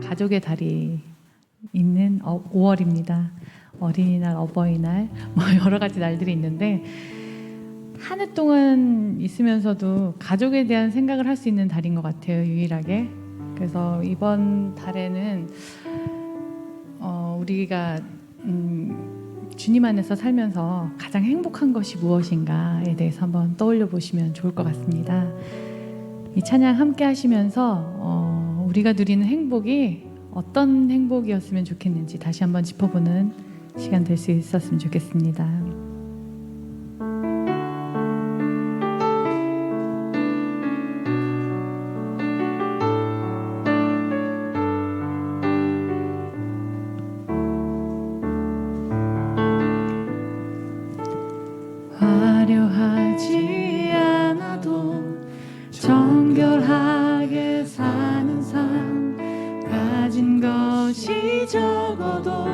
가족의 달이 있는 5월입니다. 어린이날, 어버이날, 여러 가지 날들이 있는데 한 해 동안 있으면서도 가족에 대한 생각을 할 수 있는 달인 것 같아요, 유일하게. 그래서 이번 달에는 우리가 주님 안에서 살면서 가장 행복한 것이 무엇인가에 대해서 한번 떠올려 보시면 좋을 것 같습니다. 이 찬양 함께 하시면서 우리가 누리는 행복이 어떤 행복이었으면 좋겠는지 다시 한번 짚어보는 시간 될 수 있었으면 좋겠습니다. 화려하지 않아도 정결하게 사는 삶, 가진 것이 적어도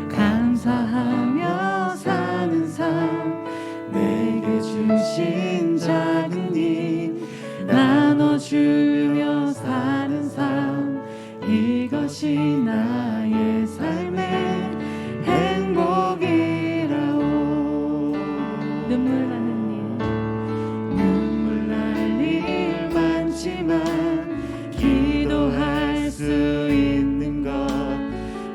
감사하며 사는 삶, 내게 주신 작은 힘 나눠주며 사는 삶, 이것이 나의 삶의 행복이라오. 눈물 날 일 많지만 기도할 수 있는 것,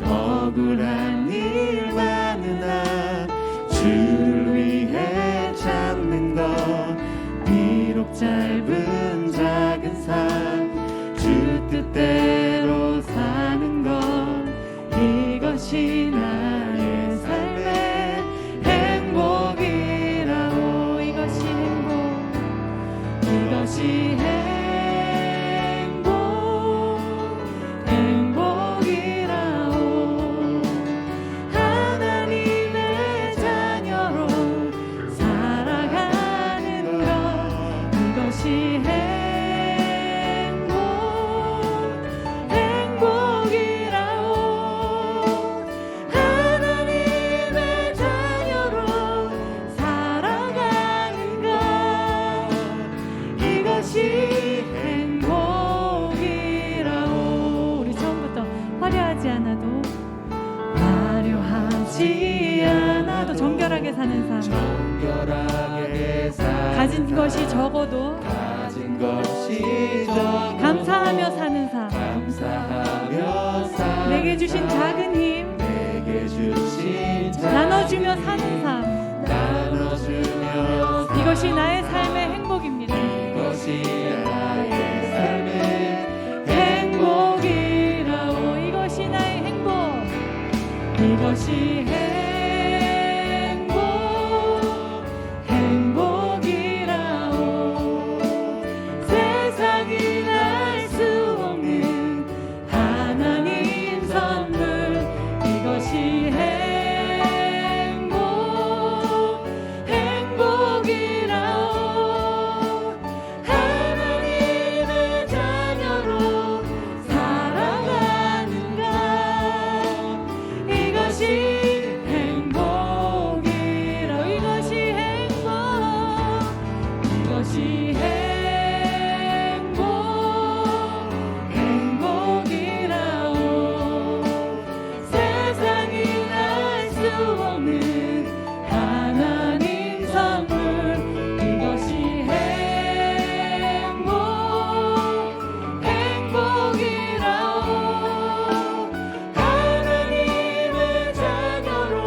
억울한 일 많으나 주를 위해 참는 것, 비록 짧은 작은 삶 주 뜻대로 사는 것, 이것이 나의 삶의 행복이라오. 이것이 행복이라오. 하나님의 자녀로 살아가는 것, 이것이 행복이라오. 하나님의 자녀로 살아가는 것, 이것이 행복이라오. 우리 처음부터 화려하지 않아도 정결하게 사는 삶, 가진 것이 적어도 감사하며 사는 삶, 내게 주신 작은 힘 나눠주며 사는 삶, 이것이 나의 삶의 행복입니다. 행복이라오. 이것이 나의 행복, 이것이 행복이라오. 세상이 날 수 없는 하나님 선물, 이것이 행복이라오. 하나님의 자녀로 살아가는 것, 이것이 행복이라오. 이것이 행복이라오. 세상이 날 수 없는 하나님 선물, 이것이 행복이라오. 하나님의 자녀로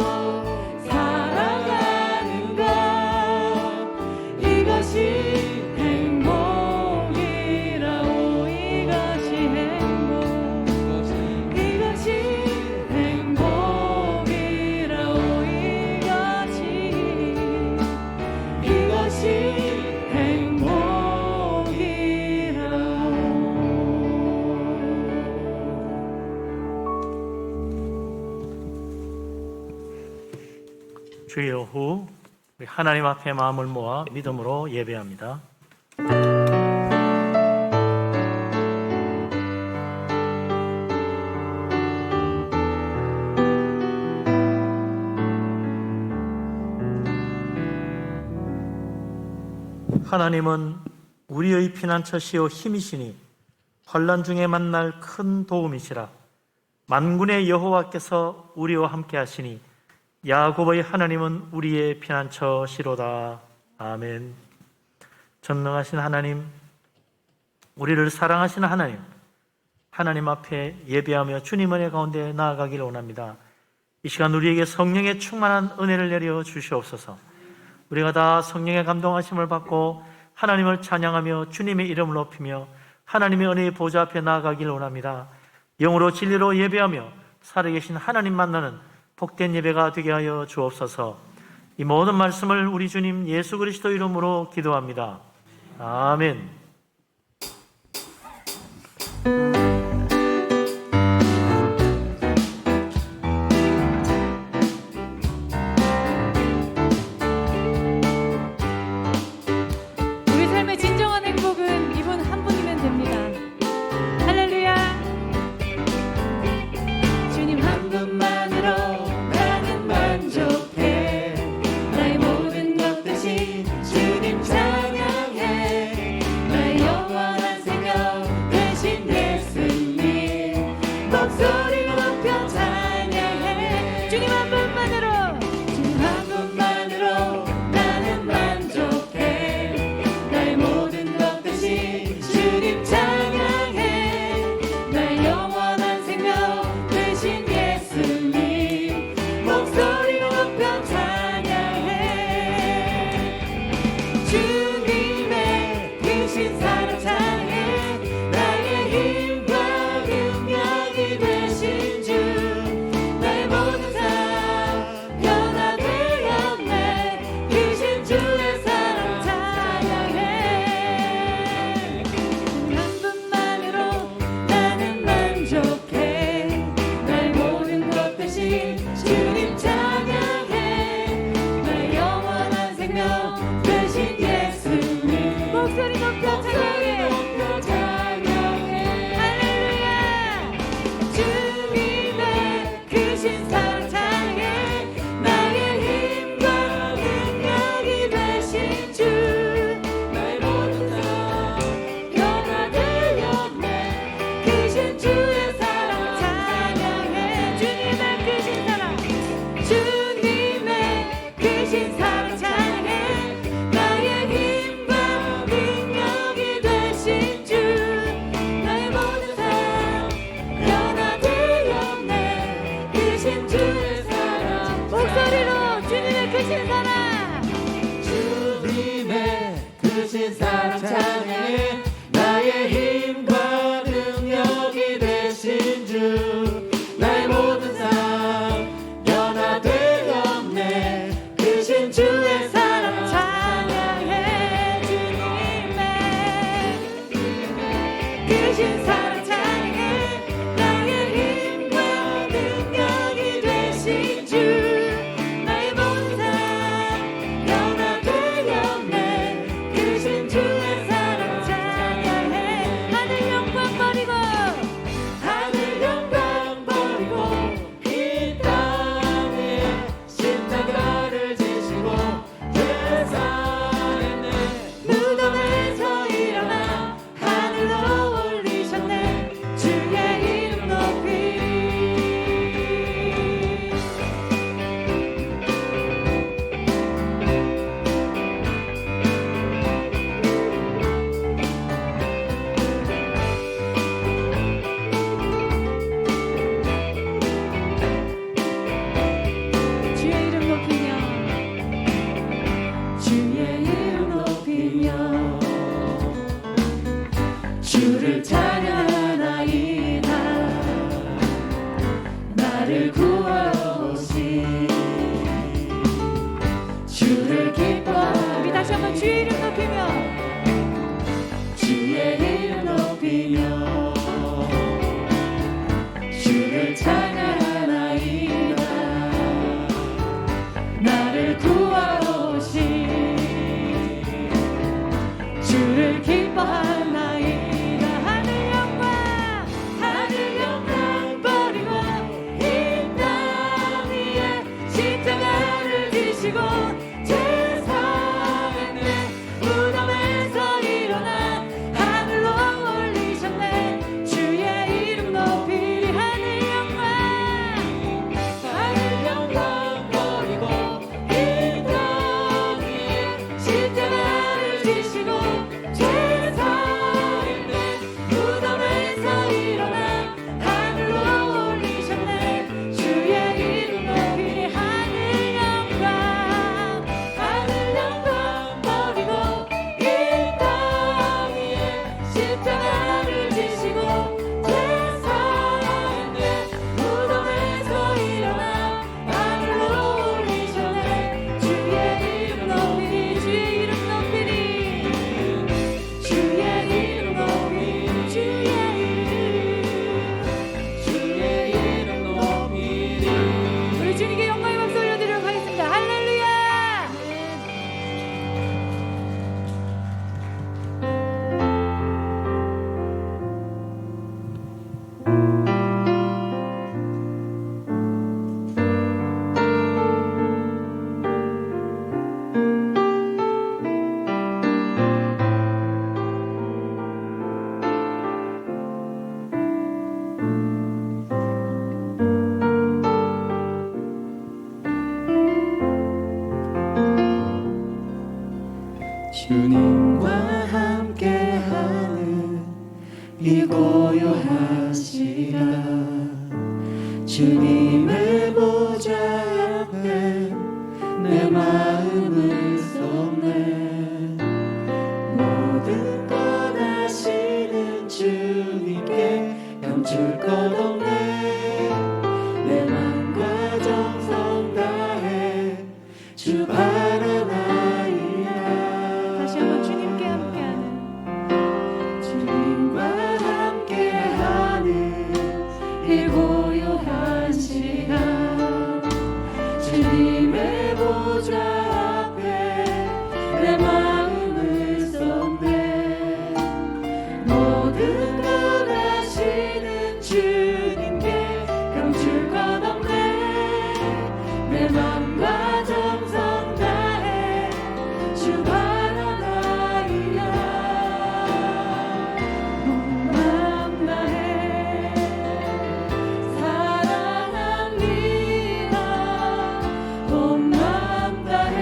살아가는 것, 이것이 행복이라오. 이것이 행복이라오. 이것이 행복이라오. 주여 후 우리 하나님 앞에 마음을 모아 믿음으로 예배합니다. 하나님은 우리의 피난처시요 힘이시니 환난 중에 만날 큰 도움이시라. 만군의 여호와께서 우리와 함께 하시니 야곱의 하나님은 우리의 피난처시로다. 아멘. 전능하신 하나님, 우리를 사랑하시는 하나님, 하나님 앞에 예배하며 주님 은혜 가운데 나아가기를 원합니다. 이 시간 우리에게 성령의 충만한 은혜를 내려 주시옵소서. 우리가 다 성령의 감동하심을 받고 하나님을 찬양하며 주님의 이름을 높이며 하나님의 은혜의 보좌 앞에 나아가기를 원합니다. 영으로 진리로 예배하며 살아계신 하나님 만나는 복된 예배가 되게 하여 주옵소서. 이 모든 말씀을 우리 주님 예수 그리스도 이름으로 기도합니다. 아멘. 우리 삶의 진정한 행복은 이분 한 분이면 됩니다. 할렐루야. 주님 한 분만으로 나는 만족해. 나의 모든 것 대신 주님 찬양해. 나의 영원한 생명 대신 예수님 목소리로 높여 찬양해. 주님 한 분만으로, 주님 한 분만으로 나는 만족해. 나의 모든 것 대신 주님 찬양해. 나의 영원한 생명 대신 예수님 목소리로 높여 찬양해. 주님의 크신 사랑 찬양해. 나의 힘과 능력이 되신 주, 나의 모든 삶 변화되었네. 크신 주의 사랑 찬양해. 한 분만으로 나는 만족해. 나의 모든 것 대신 주님 찬양해. 나의 영원한 생명 되신 예수님 목소리 높여 찬양해. 할렐루야. 주님의 크신 사랑 찬양해. 나의 힘과 능력이 되신 주, 나의 모든 삶 변화되었네. 크신 주의 사랑 찬양해. 주님의 크신 사랑, 주님의 크신 사랑 찬양해. 나의 힘과 능력이 되신 주, 나의 모든 삶 변화되었네. 크신 주의 사랑 목소리로 주님의 크신 사랑, 주님의 크신 사랑 찬양해. 나의 힘과 능력이 되신 주, 나의 모든 삶 변화되었네. 크신 주의 사랑 찬양해. 주님의 크신 사랑 찬양해. 나의 힘과 능력이 되신 주, 나의 모든 삶 변화되었네. 크신 주의 사랑 찬양해. 하늘 영광 버리고, 하늘 영광 버리고 이 땅에 십자가를 지시고 제사했네. 무덤에서 일어나 하늘로 올리셨네. 주의 이름 높이. 주의 이름 높이며, 주의 이름 높이며 주를 찬양하나이다. 나를 구하러 오신 주를 기뻐하라. 우리 다시 한번 주의 이름 높이며, 주의 이름 높이며 주를 찬양하나이다. 나를 구하러 오신 주를 기뻐하나이다. 하늘 영광 버리고 이 땅 위에 십자가를 지시고 제사했네. 무덤에서 일어나 하늘로 올리셨네. 주님과 함께하는 이 고요한 시간 주님의 보좌 앞에 내 마음을 쏟네 모든 것 아시는 주님께 감출 것 없네 내 맘과 정성 다해 주 바라나이다 다시 한번 주님께 함께하는 주님과 함께하는 이 고요한 시간 주님의 보좌 앞에 내 마음을 쏟네 모든 것 아시는 주님께 감출 것 없네 내 맘과 정성 다해 주 바라나이다 온 맘 다해 사랑합니다 온 맘 다해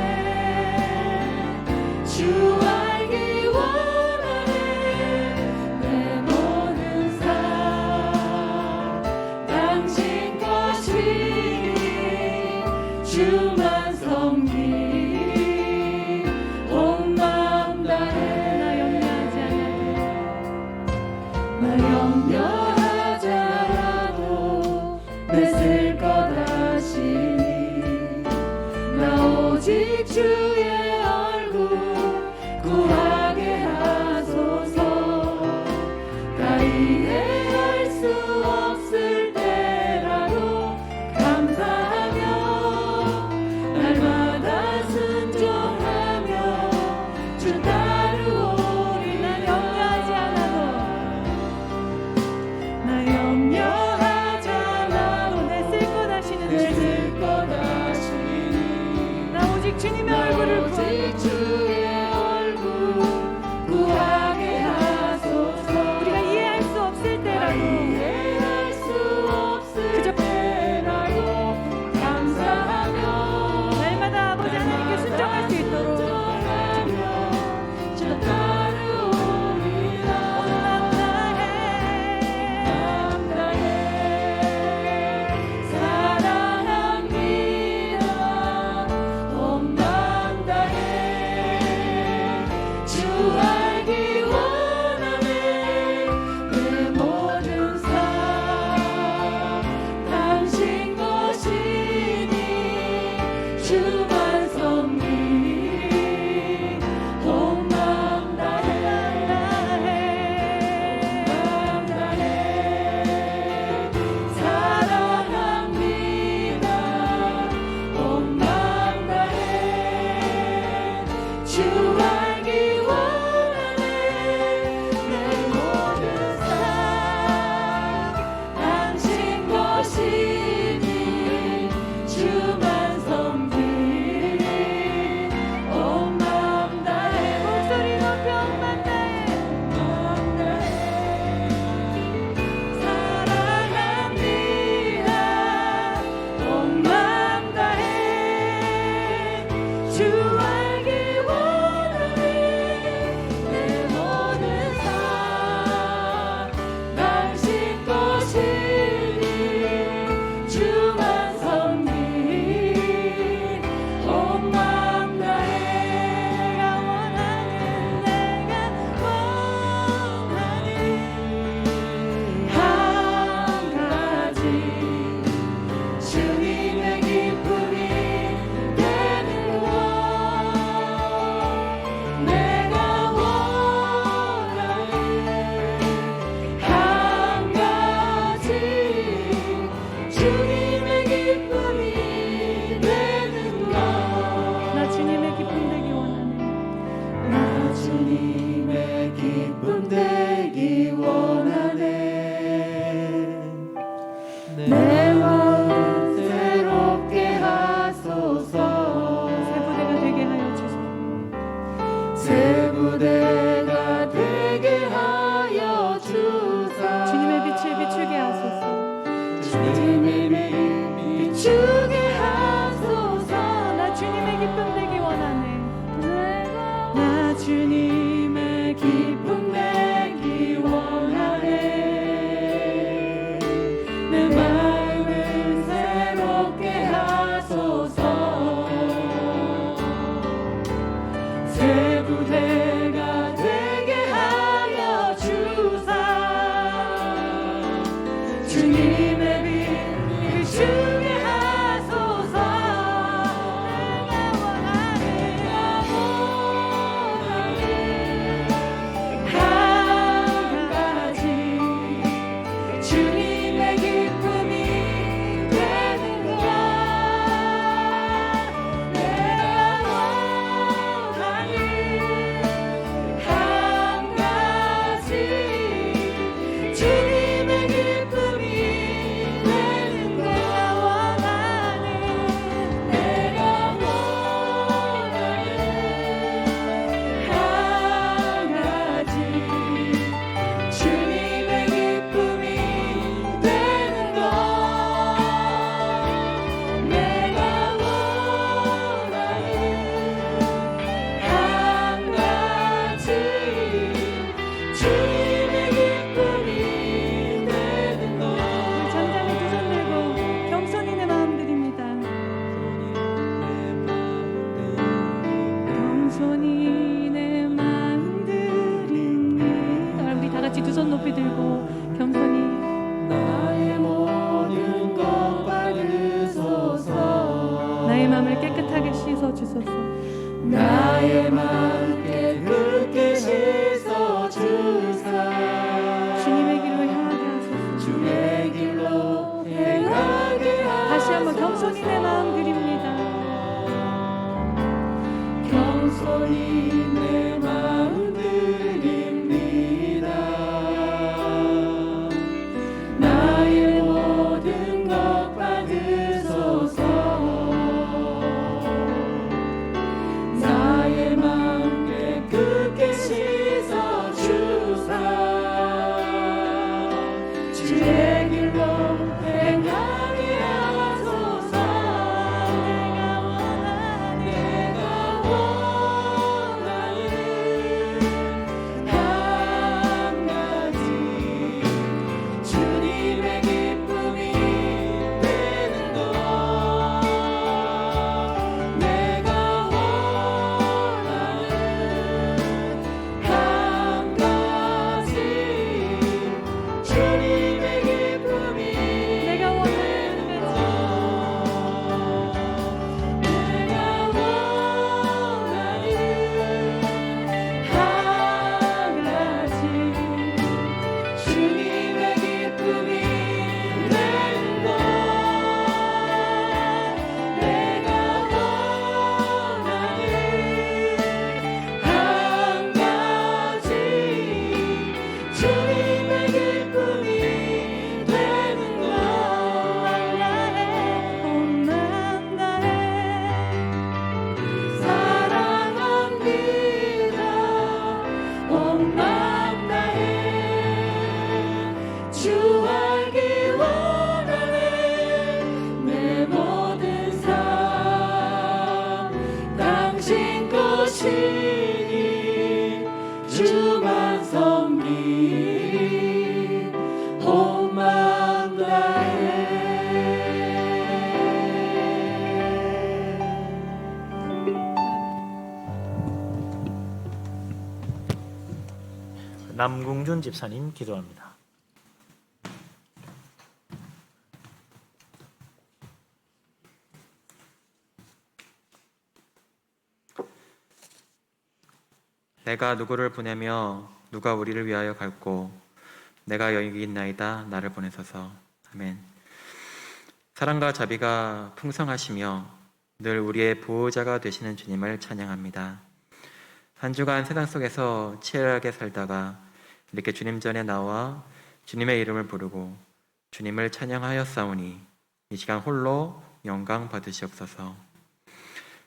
주 알기 원하네 내 모든 삶 당신 것이니 주만 섬기 온 맘 다해 나 염려하지 않아도 내쓸 것 아시니 나 오직 주의 얼굴 구하게 하소서 다 이해할 수 없을 때라도 감사하며 날마다 순종하며 주 따르오리 나 염려하지 않아도 나 염려하지 않아도 내쓸 것 아시는 주님 내쓸 것 아시니 나 오직 주님의 얼굴을 오직 구하는 주의 얼굴 구하게 하소서 우리가 이해할 수 없을 때라도 이해할 수 없을 그저 때라도 감사하며 날마다 아버지 하나님께 순종할 수 있도록 주 따르오리라 감사해 사랑합니다 온 맘 다해 주 알기 원하네 내 모든 삶 당신 것이니 주만 섬기 온 맘 다해 사랑합니다 온 맘 다해 주 알기 원하네 내 모든 삶 당신 것이니 주만 섬기 온 맘 다해 목소리 높여 온 맘 다해 맘 다해 사랑합니다 온 맘 다해 주 알기 원하네 내 모든 삶 당신 것이니 주만 섬기 온 맘 다해 내가 원하는 한 가지 주님의 기쁨이 되는 것 내가 원하는 한 가지 주님의 기쁨이 되는 것 나 주님의 기쁨 되기 원하네 나 주님의 기쁨 되기 원하네 내 마음 새롭게 하소서 새 부대가 되게 하여 주소서 새 부대가 되게 하여 주사 주님의 빛을 비추게 하소서 주님의 빛 비추게 하소서 나 주님의 기쁨 되기 원하네 나 주님의 기쁨 내기 원하네. 내 마음을 새롭게 하소서. 새 부대가 되게 하여 주사. 주님의 빛 비추게 하소서. 내가 원하네. 한 가지 주님의 기쁨이 되는 것. 내가 원하니 한 가지 주님의 기쁨이 되는 것 원하네. 내가 원하네. 한 가지 주님의 기쁨이 되는 것. 내가 원하네. 한 가지 주님의 기쁨이 되는 것. 잠잠히 두 손 들고 겸손히 내 마음 드립니다. 겸손히 내 마음 드립니다. 우리 다 같이 두 손 높이 들고 겸손히 나의 모든 것 받으소서. 나의 마음을 깨끗하게 씻어 주소서. 나의 마음 깨끗게 씻어 주사. 주님의 길로 향하게 하소서. 주의 길로 행하게 하소서. 다시 한번 겸손히 내 마음 드립니다. 겸손히 내 마음 드립니다. 나의 모든 것 받으소서. 나의 마음 깨끗게 씻어 주사. 주의 길로 행하게 하소서. 내가 원하는 한 가지 주님의 기쁨이 되는 것. 내가 원하는 한 가지 주님의 기쁨이 내가 원하는 내가 원하는 한 가지 주님의 기쁨이 되는 것. 내가 원하는 한 가지 주님의 기쁨이 되는 것. 온 마음 다해 사랑합니다. 온 마음 다해 주 알기 원하네. 내 모든 삶 당신 것이니 주만 섬기리. 온 마음 다해. 남궁준 집사님 기도합니다. 내가 누구를 보내며 누가 우리를 위하여 갈고 내가 여기 있나이다 나를 보내소서. 아멘. 사랑과 자비가 풍성하시며 늘 우리의 보호자가 되시는 주님을 찬양합니다. 한 주간 세상 속에서 치열하게 살다가 이렇게 주님 전에 나와 주님의 이름을 부르고 주님을 찬양하였사오니 이 시간 홀로 영광 받으시옵소서.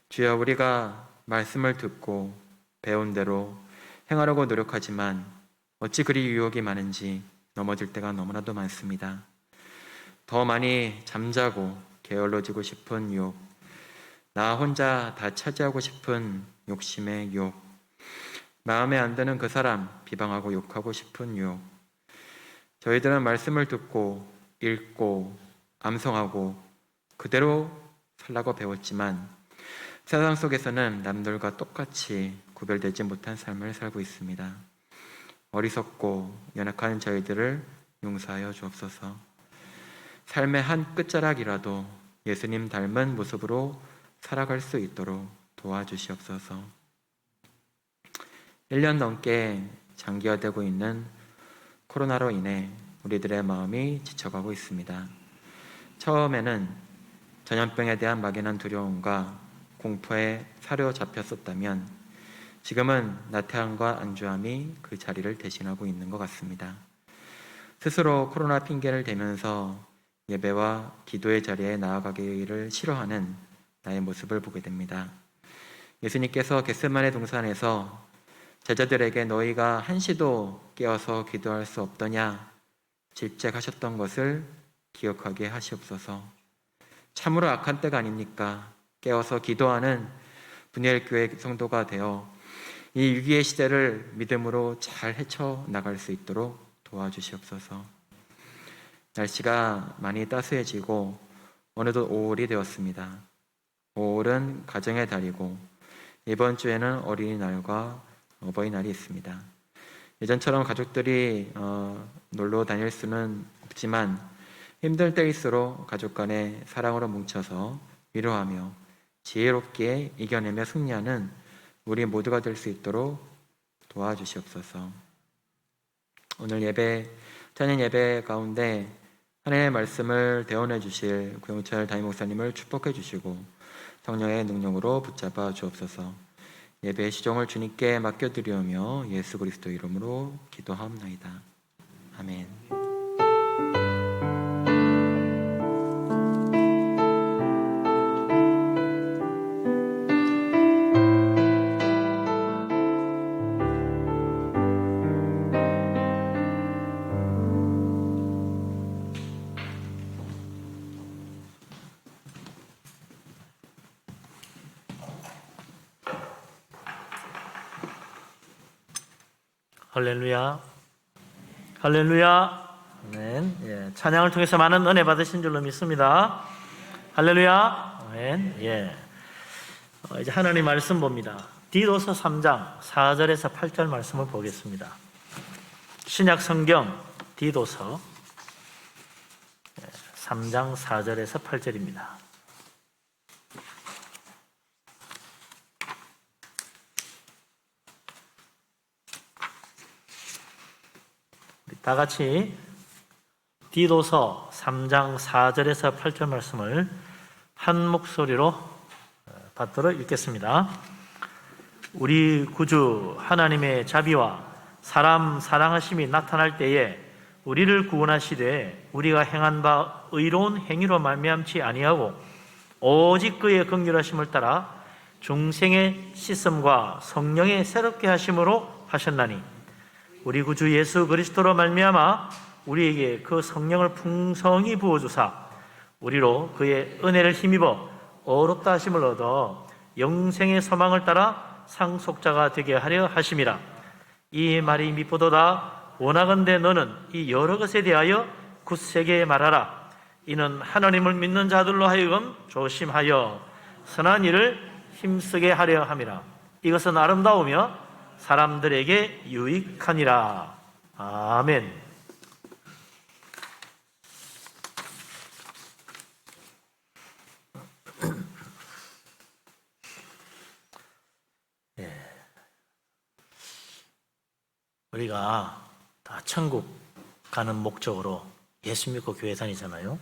주여, 우리가 말씀을 듣고 배운 대로 행하려고 노력하지만 어찌 그리 유혹이 많은지 넘어질 때가 너무나도 많습니다. 더 많이 잠자고 게을러지고 싶은 유혹, 나 혼자 다 차지하고 싶은 욕심의 유혹, 마음에 안 드는 그 사람 비방하고 욕하고 싶은 유혹. 저희들은 말씀을 듣고 읽고 암송하고 그대로 살라고 배웠지만 세상 속에서는 남들과 똑같이 구별되지 못한 삶을 살고 있습니다. 어리석고 연약한 저희들을 용서하여 주옵소서. 삶의 한 끝자락이라도 예수님 닮은 모습으로 살아갈 수 있도록 도와주시옵소서. 1년 넘게 장기화되고 있는 코로나로 인해 우리들의 마음이 지쳐가고 있습니다. 처음에는 전염병에 대한 막연한 두려움과 공포에 사로잡혔었다면 지금은 나태함과 안주함이 그 자리를 대신하고 있는 것 같습니다. 스스로 코로나 핑계를 대면서 예배와 기도의 자리에 나아가기를 싫어하는 나의 모습을 보게 됩니다. 예수님께서 겟세마네 동산에서 제자들에게 너희가 한시도 깨어서 기도할 수 없더냐 질책하셨던 것을 기억하게 하시옵소서. 참으로 악한 때가 아닙니까? 깨어서 기도하는 분야일 교회 성도가 되어 이 위기의 시대를 믿음으로 잘 헤쳐나갈 수 있도록 도와주시옵소서. 날씨가 많이 따스해지고 어느덧 5월이 되었습니다. 5월은 가정의 달이고 이번 주에는 어린이날과 어버이날이 있습니다. 예전처럼 가족들이 놀러 다닐 수는 없지만 힘들 때일수록 가족 간의 사랑으로 뭉쳐서 위로하며 지혜롭게 이겨내며 승리하는 우리 모두가 될 수 있도록 도와주시옵소서. 오늘 찬양 예배 가운데 하나님의 말씀을 대언해 주실 구영철 담임 목사님을 축복해 주시고 성령의 능력으로 붙잡아 주옵소서. 예배의 시종을 주님께 맡겨드리오며 예수 그리스도 이름으로 기도하옵나이다. 아멘. 할렐루야, 할렐루야. 아멘. 예, 찬양을 통해서 많은 은혜 받으신 줄로 믿습니다. 할렐루야. 아멘. 예. 이제 하나님 말씀 봅니다. 디도서 3장 4절에서 8절 말씀을 보겠습니다. 신약 성경 디도서 3장 4절에서 8절입니다. 다 같이 디도서 3장 4절에서 8절 말씀을 한 목소리로 받들어 읽겠습니다. 우리 구주 하나님의 자비와 사람 사랑하심이 나타날 때에 우리를 구원하시되 우리가 행한 바 의로운 행위로 말미암지 아니하고 오직 그의 긍휼하심을 따라 중생의 씻음과 성령의 새롭게 하심으로 하셨나니 우리 구주 예수 그리스도로 말미암아 우리에게 그 성령을 풍성히 부어주사 우리로 그의 은혜를 힘입어 어렵다 하심을 얻어 영생의 소망을 따라 상속자가 되게 하려 하심이라. 이 말이 미쁘도다. 원하건대 너는 이 여러 것에 대하여 굳세게 말하라. 이는 하나님을 믿는 자들로 하여금 조심하여 선한 일을 힘쓰게 하려 함이라. 이것은 아름다우며 사람들에게 유익하니라. 아멘. 우리가 다 천국 가는 목적으로 예수 믿고 교회 다니잖아요.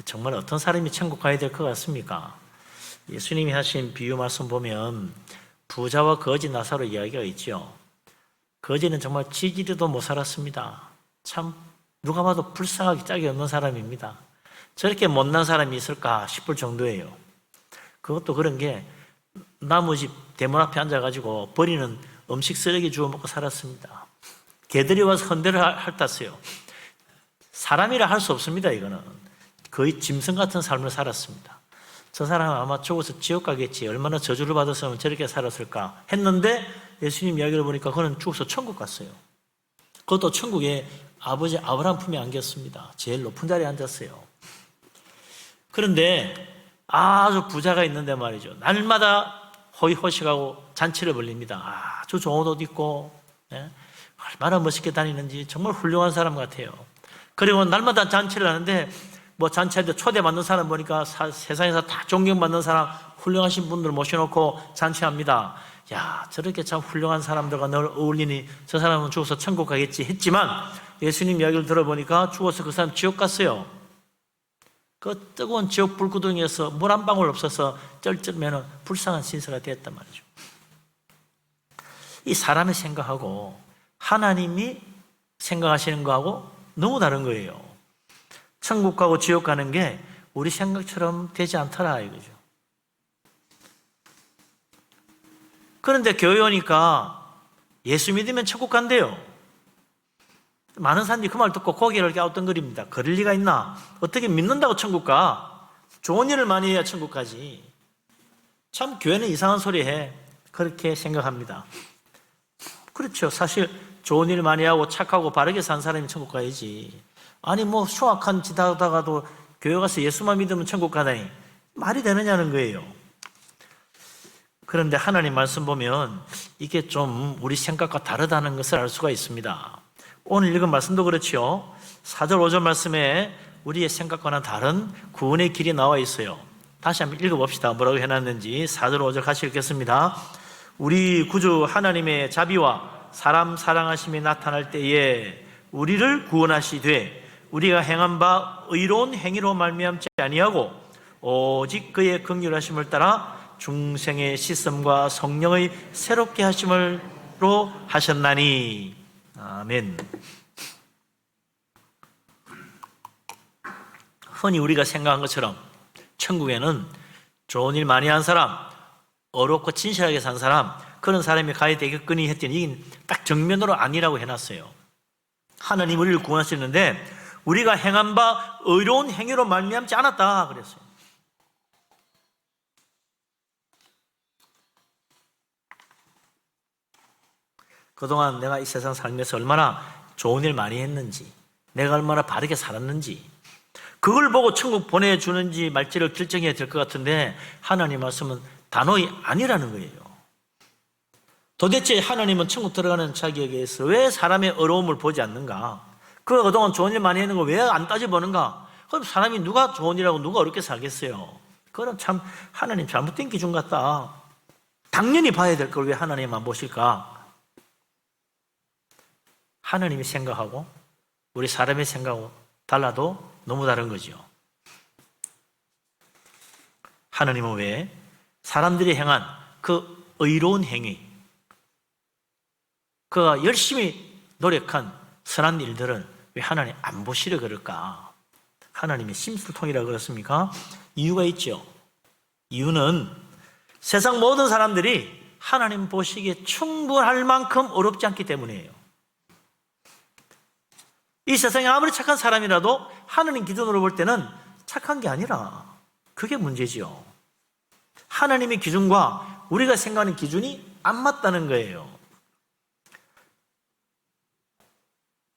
정말 어떤 사람이 천국 가야 될 것 같습니까? 예수님이 하신 비유 말씀 보면 부자와 거지 나사로 이야기가 있죠. 거지는 정말 지지리도 못 살았습니다. 참 누가 봐도 불쌍하기 짝이 없는 사람입니다. 저렇게 못난 사람이 있을까 싶을 정도예요. 그것도 그런 게 나무집 대문 앞에 앉아가지고 버리는 음식 쓰레기 주워 먹고 살았습니다. 개들이 와서 헌대를 핥았어요. 사람이라 할 수 없습니다. 이거는 거의 짐승 같은 삶을 살았습니다. 저 사람은 아마 죽어서 지옥 가겠지, 얼마나 저주를 받았으면 저렇게 살았을까 했는데 예수님 이야기를 보니까 그는 죽어서 천국 갔어요. 그것도 천국에 아버지 아브라함 품에 안겼습니다. 제일 높은 자리에 앉았어요. 그런데 아주 부자가 있는데 말이죠. 날마다 호의호식하고 잔치를 벌립니다. 아주 좋은 옷 입고, 예? 얼마나 멋있게 다니는지 정말 훌륭한 사람 같아요. 그리고 날마다 잔치를 하는데 뭐 잔치할 때 초대받는 사람 보니까 세상에서 다 존경받는 사람, 훌륭하신 분들 모셔놓고 잔치합니다. 야, 저렇게 참 훌륭한 사람들과 늘 어울리니 저 사람은 죽어서 천국 가겠지 했지만 예수님 이야기를 들어보니까 죽어서 그 사람 지옥 갔어요. 그 뜨거운 지옥 불구덩이에서 물 한 방울 없어서 쩔쩔매는 불쌍한 신세가 되었단 말이죠. 이 사람의 생각하고 하나님이 생각하시는 거하고 너무 다른 거예요. 천국 가고 지옥 가는 게 우리 생각처럼 되지 않더라 이거죠. 그런데 교회 오니까 예수 믿으면 천국 간대요. 많은 사람들이 그 말 듣고 고개를 갸우뚱거립니다. 그럴 리가 있나? 어떻게 믿는다고 천국 가? 좋은 일을 많이 해야 천국 가지. 참 교회는 이상한 소리 해. 그렇게 생각합니다. 그렇죠. 사실 좋은 일 많이 하고 착하고 바르게 산 사람이 천국 가야지. 아니 뭐 흉악한 짓 하다가도 교회 가서 예수만 믿으면 천국 가다니 말이 되느냐는 거예요. 그런데 하나님 말씀 보면 이게 좀 우리 생각과 다르다는 것을 알 수가 있습니다. 오늘 읽은 말씀도 그렇죠. 4절 5절 말씀에 우리의 생각과는 다른 구원의 길이 나와 있어요. 다시 한번 읽어봅시다. 뭐라고 해놨는지 4절 5절 같이 읽겠습니다. 우리 구주 하나님의 자비와 사람 사랑하심이 나타날 때에 우리를 구원하시되 우리가 행한 바 의로운 행위로 말미암지 아니하고 오직 그의 긍휼하심을 따라 중생의 씻음과 성령의 새롭게 하심을로 하셨나니. 아멘. 흔히 우리가 생각한 것처럼 천국에는 좋은 일 많이 한 사람, 어렵고 진실하게 산 사람, 그런 사람이 가야 되겠거니 했더니 이게 딱 정면으로 아니라고 해놨어요. 하나님 우리를 구원하셨는데 우리가 행한 바 의로운 행위로 말미암지 않았다 그랬어요. 그동안 내가 이 세상 살면서 얼마나 좋은 일 많이 했는지, 내가 얼마나 바르게 살았는지, 그걸 보고 천국 보내주는지 말지를 결정해야 될 것 같은데 하나님 말씀은 단호히 아니라는 거예요. 도대체 하나님은 천국 들어가는 자격에서 왜 사람의 어려움을 보지 않는가? 그 그동안 좋은 일 많이 했는 걸 왜 안 따져보는가? 그럼 사람이 누가 좋은 일하고 누가 어렵게 살겠어요? 그건 참 하나님 잘못된 기준 같다. 당연히 봐야 될 걸 왜 하나님만 보실까? 하나님이 생각하고 우리 사람의 생각하고 달라도 너무 다른 거죠. 하나님은 왜 사람들이 행한 그 의로운 행위, 그가 열심히 노력한 선한 일들을 왜 하나님 안 보시려 그럴까? 하나님의 심술통이라 그렇습니까? 이유가 있죠. 이유는 세상 모든 사람들이 하나님 보시기에 충분할 만큼 어렵지 않기 때문이에요. 이 세상에 아무리 착한 사람이라도 하나님 기준으로 볼 때는 착한 게 아니라 그게 문제지요. 하나님의 기준과 우리가 생각하는 기준이 안 맞다는 거예요.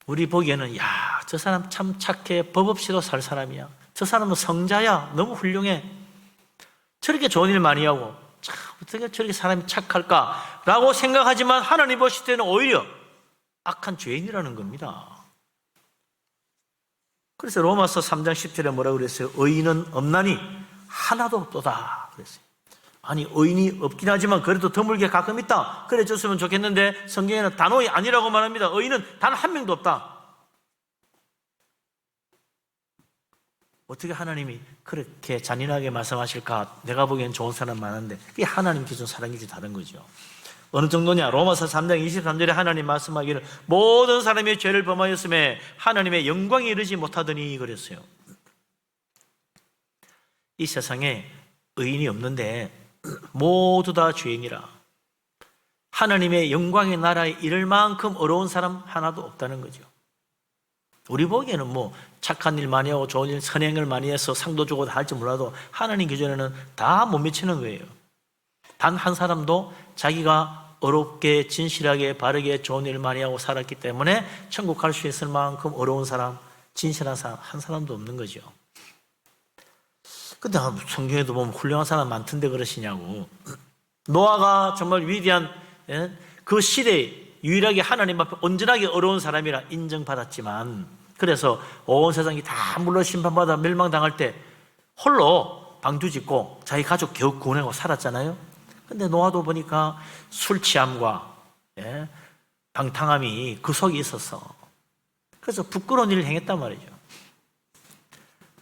우리 보기에는 야, 저 사람 참 착해, 법 없이도 살 사람이야. 저 사람은 성자야, 너무 훌륭해. 저렇게 좋은 일 많이 하고 참 어떻게 저렇게 사람이 착할까라고 생각하지만 하나님 보실 때는 오히려 악한 죄인이라는 겁니다. 그래서 로마서 3장 10절에 뭐라고 그랬어요? 의인은 없나니 하나도 없도다 그랬어요. 아니 의인이 없긴 하지만 그래도 드물게 가끔 있다 그래 줬으면 좋겠는데 성경에는 단호히 아니라고 말합니다. 의인은 단 한 명도 없다. 어떻게 하나님이 그렇게 잔인하게 말씀하실까? 내가 보기엔 좋은 사람 많은데 이게 하나님 기준 사람 기준 다른 거죠. 어느 정도냐? 로마서 3장 23절에 하나님 말씀하기를 모든 사람이 죄를 범하였음에 하나님의 영광에 이르지 못하더니 그랬어요. 이 세상에 의인이 없는데 모두 다 죄인이라 하나님의 영광의 나라에 이를 만큼 어려운 사람 하나도 없다는 거죠. 우리 보기에는 뭐 착한 일 많이 하고 좋은 일, 선행을 많이 해서 상도 주고 다 할지 몰라도 하나님 기준에는 다 못 미치는 거예요. 단 한 사람도 자기가 어렵게 진실하게 바르게 좋은 일 많이 하고 살았기 때문에 천국 갈 수 있을 만큼 어려운 사람, 진실한 사람 한 사람도 없는 거죠. 근데 성경에도 보면 훌륭한 사람 많던데 그러시냐고. 노아가 정말 위대한 그 시대에 유일하게 하나님 앞에 온전하게 어려운 사람이라 인정받았지만, 그래서 온 세상이 다 물론 심판받아 멸망당할 때 홀로 방주 짓고 자기 가족 겨우 구원하고 살았잖아요. 근데 노아도 보니까 술 취함과 방탕함이 그 속에 있었어. 그래서 부끄러운 일을 행했단 말이죠.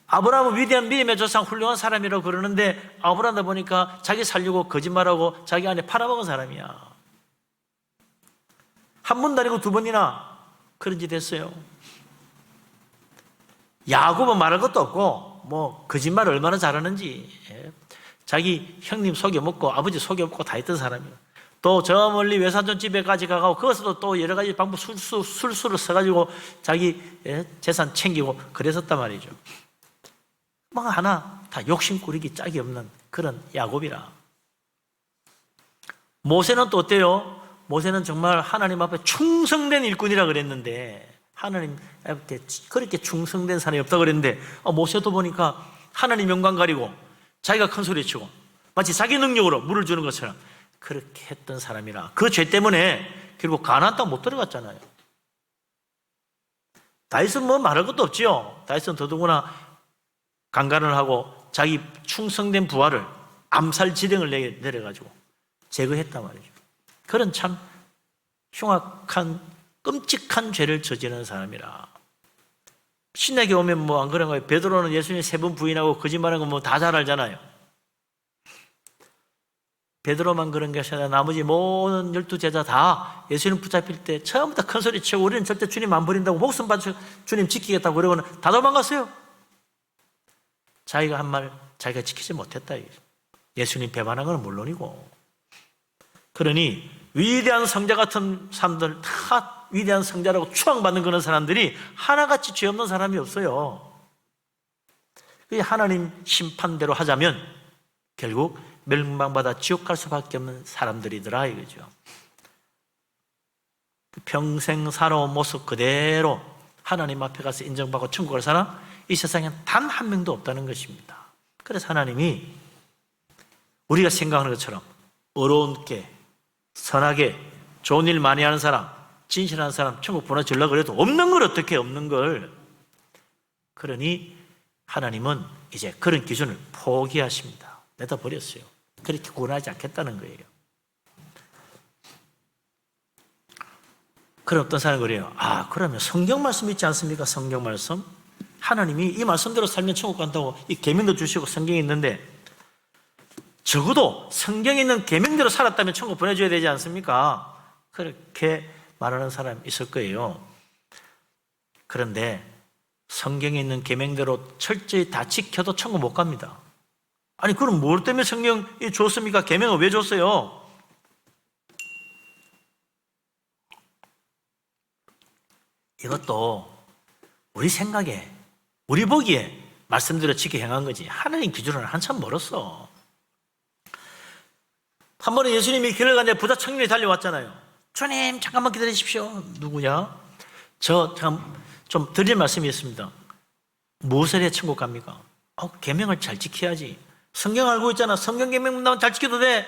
아브라함은 위대한 믿음의 조상 훌륭한 사람이라고 그러는데, 아브라함도 보니까 자기 살려고 거짓말하고 자기 안에 팔아먹은 사람이야. 한 번도 아니고 두 번이나 그런 짓 했어요. 야곱은 말할 것도 없고 뭐 거짓말을 얼마나 잘하는지, 자기 형님 속여먹고 아버지 속여먹고 다 했던 사람이에요. 또 저 멀리 외삼촌 집에까지 가고 거기서도 또 여러 가지 방법 술수를 써가지고 자기 재산 챙기고 그랬었단 말이죠. 뭐 하나 다 욕심꾸리기 짝이 없는 그런 야곱이라. 모세는 또 어때요? 모세는 정말 하나님 앞에 충성된 일꾼이라 그랬는데, 하나님 앞에 그렇게 충성된 사람이 없다고 그랬는데, 모세도 보니까 하나님 영광 가리고 자기가 큰 소리 치고 마치 자기 능력으로 물을 주는 것처럼 그렇게 했던 사람이라. 그 죄 때문에 결국 가나안 땅 못 들어갔잖아요. 다윗은 뭐 말할 것도 없지요. 다윗은 더더구나 강간을 하고 자기 충성된 부하를 암살 지령을 내려가지고 제거했단 말이죠. 그런 참 흉악한 끔찍한 죄를 저지르는 사람이라. 신약에 오면 뭐 안 그런 거예요. 베드로는 예수님 3번 부인하고 거짓말하는 거 뭐 다 잘 알잖아요. 베드로만 그런 것이 아니라 나머지 모든 12제자 다 예수님 붙잡힐 때 처음부터 큰 소리 치고 우리는 절대 주님 안 버린다고, 목숨 바쳐 주님 지키겠다고 그러고는 다 도망갔어요. 자기가 한 말 자기가 지키지 못했다. 예수님 배반한 건 물론이고. 그러니 위대한 성자 같은 사람들, 다 위대한 성자라고 추앙받는 그런 사람들이 하나같이 죄 없는 사람이 없어요. 하나님 심판대로 하자면 결국 멸망받아 지옥 갈 수밖에 없는 사람들이더라 이거죠. 평생 살아온 모습 그대로 하나님 앞에 가서 인정받고 천국 갈 사람 이 세상엔 단 한 명도 없다는 것입니다. 그래서 하나님이 우리가 생각하는 것처럼 어려운게 선하게 좋은 일 많이 하는 사람, 진실한 사람 천국 보내주려고 해도 없는 걸 어떻게 없는 걸. 그러니 하나님은 이제 그런 기준을 포기하십니다. 내다버렸어요. 그렇게 구원하지 않겠다는 거예요. 그럼 어떤 사람이 그래요. 그러면 성경 말씀 있지 않습니까? 성경 말씀. 하나님이 이 말씀대로 살면 천국 간다고 이 계명도 주시고 성경이 있는데, 적어도 성경에 있는 계명대로 살았다면 천국 보내줘야 되지 않습니까? 그렇게 말하는 사람이 있을 거예요. 그런데 성경에 있는 계명대로 철저히 다 지켜도 천국 못 갑니다. 아니 그럼 뭘 때문에 성경이 줬습니까? 계명을 왜 줬어요? 이것도 우리 생각에, 우리 보기에 말씀대로 지켜 행한 거지 하나님 기준으로는 한참 멀었어. 한 번에 예수님이 길을 가는데 부자 청년이 달려왔잖아요. 주님 잠깐만 기다리십시오. 누구냐? 저 좀 드릴 말씀이 있습니다. 무엇을 해 천국 갑니까? 계명을 잘 지켜야지. 성경 알고 있잖아. 성경 계명 나면 잘 지켜도 돼.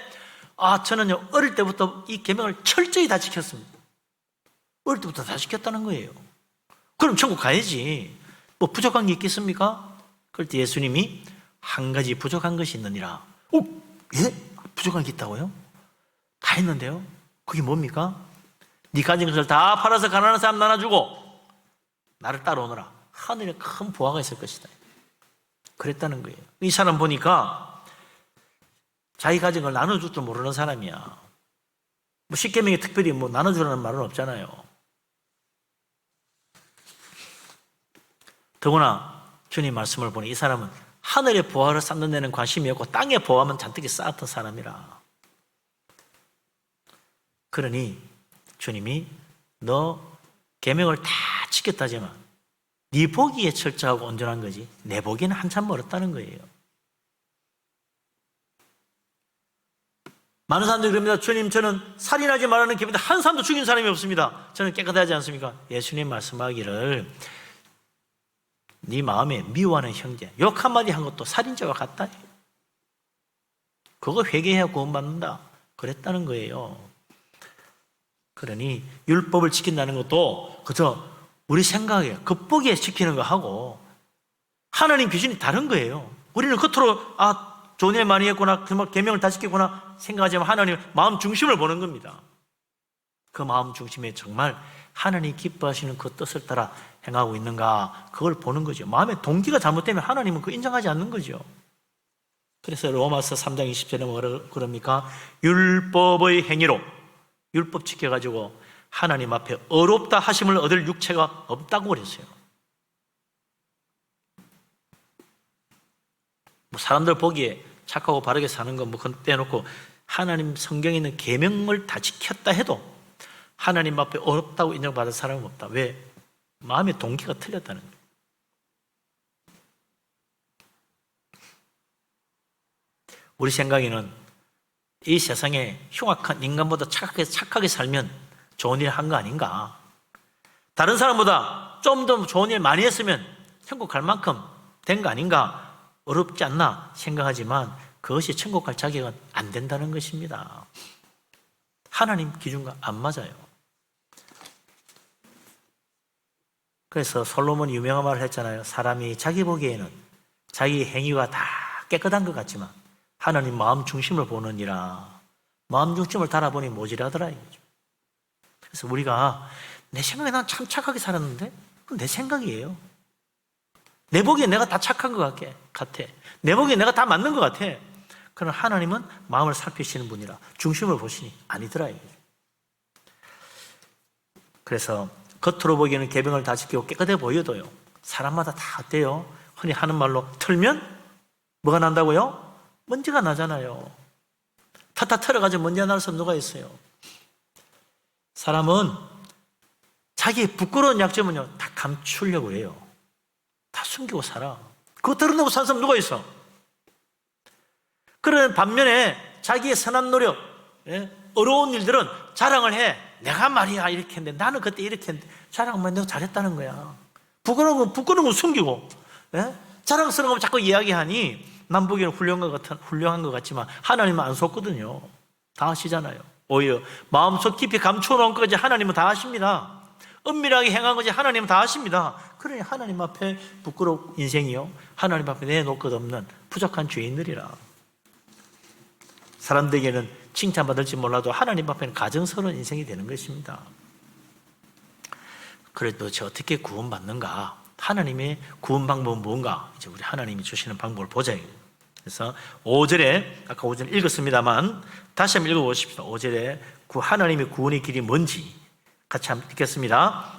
저는요 어릴 때부터 이 계명을 철저히 다 지켰습니다. 어릴 때부터 다 지켰다는 거예요. 그럼 천국 가야지. 뭐 부족한 게 있겠습니까? 그럴 때 예수님이 한 가지 부족한 것이 있느니라. 예? 부족한 게 있다고요? 다 했는데요. 그게 뭡니까? 네 가진 것을 다 팔아서 가난한 사람 나눠주고 나를 따라오너라. 하늘에 큰 보화가 있을 것이다. 그랬다는 거예요. 이 사람 보니까 자기 가진 걸 나눠줄 줄 모르는 사람이야. 뭐 십계명에 특별히 뭐 나눠주라는 말은 없잖아요. 더구나 주님 말씀을 보니 이 사람은 하늘의 보화를 쌓는 데는 관심이 없고 땅의 보화만 잔뜩 쌓았던 사람이라. 그러니 주님이 너 계명을 다 지켰다지만 네 보기에 철저하고 온전한 거지 내 보기에는 한참 멀었다는 거예요. 많은 사람들이 그럽니다. 주님, 저는 살인하지 말라는 계명인데 한 사람도 죽인 사람이 없습니다. 저는 깨끗하지 않습니까? 예수님 말씀하기를 네 마음에 미워하는 형제 욕 한마디 한 것도 살인죄와 같다. 그거 회개해야 구원받는다. 그랬다는 거예요. 그러니 율법을 지킨다는 것도 그저 우리 생각에 겉보기에 지키는 거 하고 하나님 기준이 다른 거예요. 우리는 겉으로 좋은 일 많이 했구나, 계명을 다 지켰구나 생각하지만 하나님 마음 중심을 보는 겁니다. 그 마음 중심에 정말 하나님 기뻐하시는 그 뜻을 따라 행하고 있는가, 그걸 보는 거죠. 마음의 동기가 잘못되면 하나님은 그 인정하지 않는 거죠. 그래서 로마서 3장 20절에 뭐라 그럽니까? 율법의 행위로 율법 지켜가지고 하나님 앞에 어렵다 하심을 얻을 육체가 없다고 그랬어요. 뭐 사람들 보기에 착하고 바르게 사는 건 뭐 그건 떼놓고 하나님 성경에 있는 계명을 다 지켰다 해도 하나님 앞에 어렵다고 인정받을 사람은 없다. 왜? 마음의 동기가 틀렸다는 거예요. 우리 생각에는 이 세상에 흉악한 인간보다 착하게 살면 좋은 일 한 거 아닌가? 다른 사람보다 좀 더 좋은 일 많이 했으면 천국 갈 만큼 된 거 아닌가? 어렵지 않나 생각하지만 그것이 천국 갈 자격은 안 된다는 것입니다. 하나님 기준과 안 맞아요. 그래서 솔로몬이 유명한 말을 했잖아요. 사람이 자기 보기에는 자기 행위가 다 깨끗한 것 같지만 하나님 마음 중심을 보느니라. 마음 중심을 달아보니 모질하더라 이거죠. 그래서 우리가 내 생각에 난 참 착하게 살았는데 그건 내 생각이에요. 내 보기에 내가 다 착한 것 같아. 내 보기에 내가 다 맞는 것 같아. 그러나 하나님은 마음을 살피시는 분이라 중심을 보시니 아니더라 이거죠. 그래서 겉으로 보기에는 계명을 다 지키고 깨끗해 보여도요, 사람마다 다 어때요? 흔히 하는 말로 털면 뭐가 난다고요? 먼지가 나잖아요. 탓다 털어가지고 먼지가 날 수 누가 있어요? 사람은 자기의 부끄러운 약점은요 다 감추려고 해요. 다 숨기고 살아. 그거 드러내고 사는 사람 누가 있어? 그런 반면에 자기의 선한 노력, 어려운 일들은 자랑을 해. 내가 말이야 이렇게 했는데, 나는 그때 이렇게 했는데, 자랑하면 내가 잘했다는 거야. 부끄러운 건 숨기고, 자랑스러운 거 자꾸 이야기하니 남 보기에는 훌륭한 것 같지만 하나님은 안 속거든요. 다 아시잖아요. 오히려 마음속 깊이 감춰놓은 것까지 하나님은 다 아십니다. 은밀하게 행한 것이 하나님은 다 아십니다. 그러니 하나님 앞에 부끄러운 인생이요, 하나님 앞에 내놓을 것 없는 부족한 죄인들이라. 사람들에게는 칭찬받을지 몰라도 하나님 앞에는 가증스러운 인생이 되는 것입니다. 그래도 도대체 어떻게 구원받는가? 하나님의 구원 방법은 뭔가? 이제 우리 하나님이 주시는 방법을 보자. 그래서 5절에, 아까 5절 읽었습니다만 다시 한번 읽어보십시오. 5절에 하나님의 구원의 길이 뭔지 같이 한번 읽겠습니다.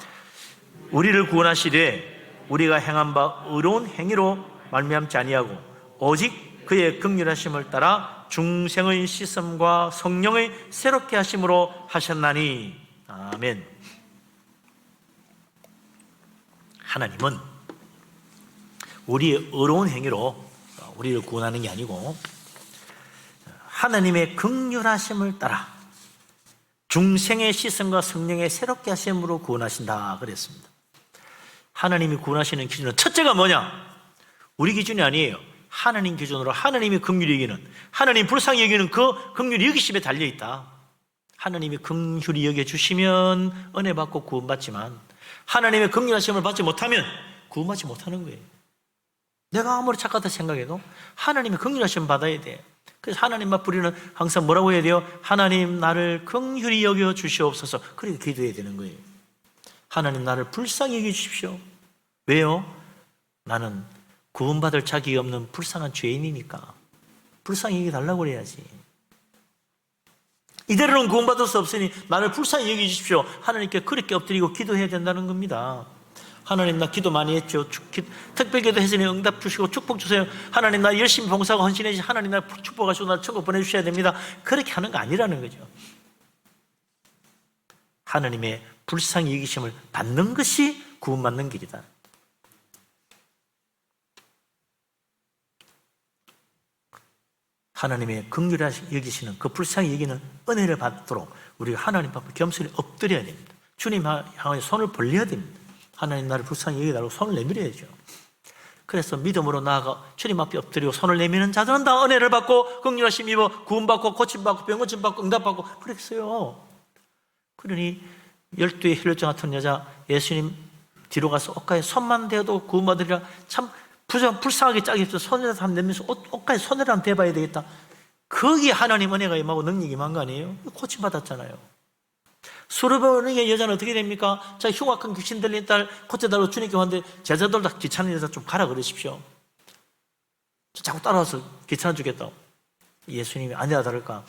우리를 구원하시되 우리가 행한 바 의로운 행위로 말미암지 아니하고 오직 그의 긍휼하심을 따라 중생의 씻음과 성령의 새롭게 하심으로 하셨나니. 아멘. 하나님은 우리의 의로운 행위로 우리를 구원하는 게 아니고 하나님의 긍휼하심을 따라 중생의 씻음과 성령의 새롭게 하심으로 구원하신다 그랬습니다. 하나님이 구원하시는 기준은 첫째가 뭐냐? 우리 기준이 아니에요. 하나님 기준으로 하나님이 긍휼히 여기는, 하나님 불쌍히 여기는 그 긍휼히 여기심에 달려있다. 하나님이 긍휼히 여겨주시면 은혜 받고 구원받지만 하나님의 긍휼하심을 받지 못하면 구원받지 못하는 거예요. 내가 아무리 착하다 생각해도 하나님의 긍휼하심을 받아야 돼. 그래서 하나님 앞 우리는 항상 뭐라고 해야 돼요? 하나님 나를 긍휼히 여겨 주시옵소서. 그렇게 기도해야 되는 거예요. 하나님 나를 불쌍히 여겨 주십시오. 왜요? 나는 구원받을 자격이 없는 불쌍한 죄인이니까 불쌍히 여겨달라고 그래야지. 이대로는 구원받을 수 없으니 나를 불쌍히 여겨 주십시오. 하나님께 그렇게 엎드리고 기도해야 된다는 겁니다. 하나님 나 기도 많이 했죠. 특별 기도 했으니 응답 주시고 축복 주세요. 하나님 나 열심히 봉사하고 헌신해주시. 하나님 나 축복하시고 나 천국 보내주셔야 됩니다. 그렇게 하는 거 아니라는 거죠. 하나님의 불쌍히 여기심을 받는 것이 구원받는 길이다. 하나님의 긍휼히 여기시는 그 불쌍히 여기는 은혜를 받도록 우리가 하나님 앞에 겸손히 엎드려야 됩니다. 주님 향해 손을 벌려야 됩니다. 하나님 나를 불쌍히 여기달라고 손을 내밀어야죠. 그래서 믿음으로 나아가 주님 앞에 엎드리고 손을 내미는 자들은 다 은혜를 받고 긍휼하심 입어 구원받고 고침받고 병고침받고 응답받고 그랬어요. 그러니 12의 혈루증 같은 여자 예수님 뒤로 가서 옷가에 손만 대어도 구원받으리라. 참 불쌍하게 짝이 없어. 손을 한번 내면서 옷가에 손을 한번 대봐야 되겠다. 거기에 하나님 은혜가 임하고 능력이 임한 거 아니에요? 고침받았잖아요. 수르바의 여자는 어떻게 됩니까? 자, 흉악한 귀신 들린 딸 고쳐달라고 주님께 왔는데 제자들 다 귀찮은 여자 좀 가라 그러십시오. 자꾸 따라와서 귀찮아 주겠다. 예수님이 아니라 다를까?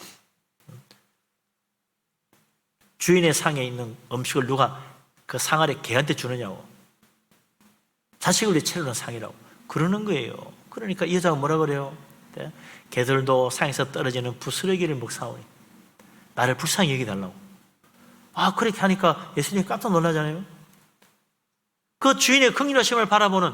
주인의 상에 있는 음식을 누가 그 상 아래 개한테 주느냐고. 자식을 위해 차리는 상이라고 그러는 거예요. 그러니까 이 여자가 뭐라 그래요? 네? 개들도 상에서 떨어지는 부스러기를 먹사오니 나를 불쌍히 여기달라고. 아, 그렇게 하니까 예수님이 깜짝 놀라잖아요. 그 주인의 긍휼하심을 바라보는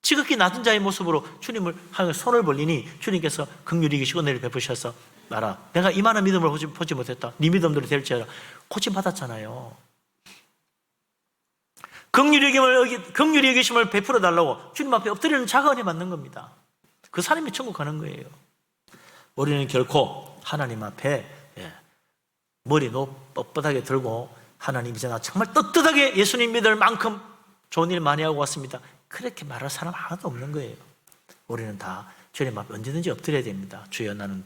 지극히 낮은 자의 모습으로 주님을 향해 손을 벌리니 주님께서 긍휼히 계시고 은혜를 베푸셔서 나라 내가 이만한 믿음을 보지 못했다. 네 믿음대로 될지어라. 고침받았잖아요. 긍휼히 여기심을 베풀어 달라고 주님 앞에 엎드리는 자가 은혜 받는 겁니다. 그 사람이 천국 가는 거예요. 우리는 결코 하나님 앞에 머리 뻣뻣하게 들고 하나님 이제 나 정말 떳떳하게 예수님 믿을 만큼 좋은 일 많이 하고 왔습니다. 그렇게 말할 사람 하나도 없는 거예요. 우리는 다 주님 앞에 언제든지 엎드려야 됩니다. 주여 나는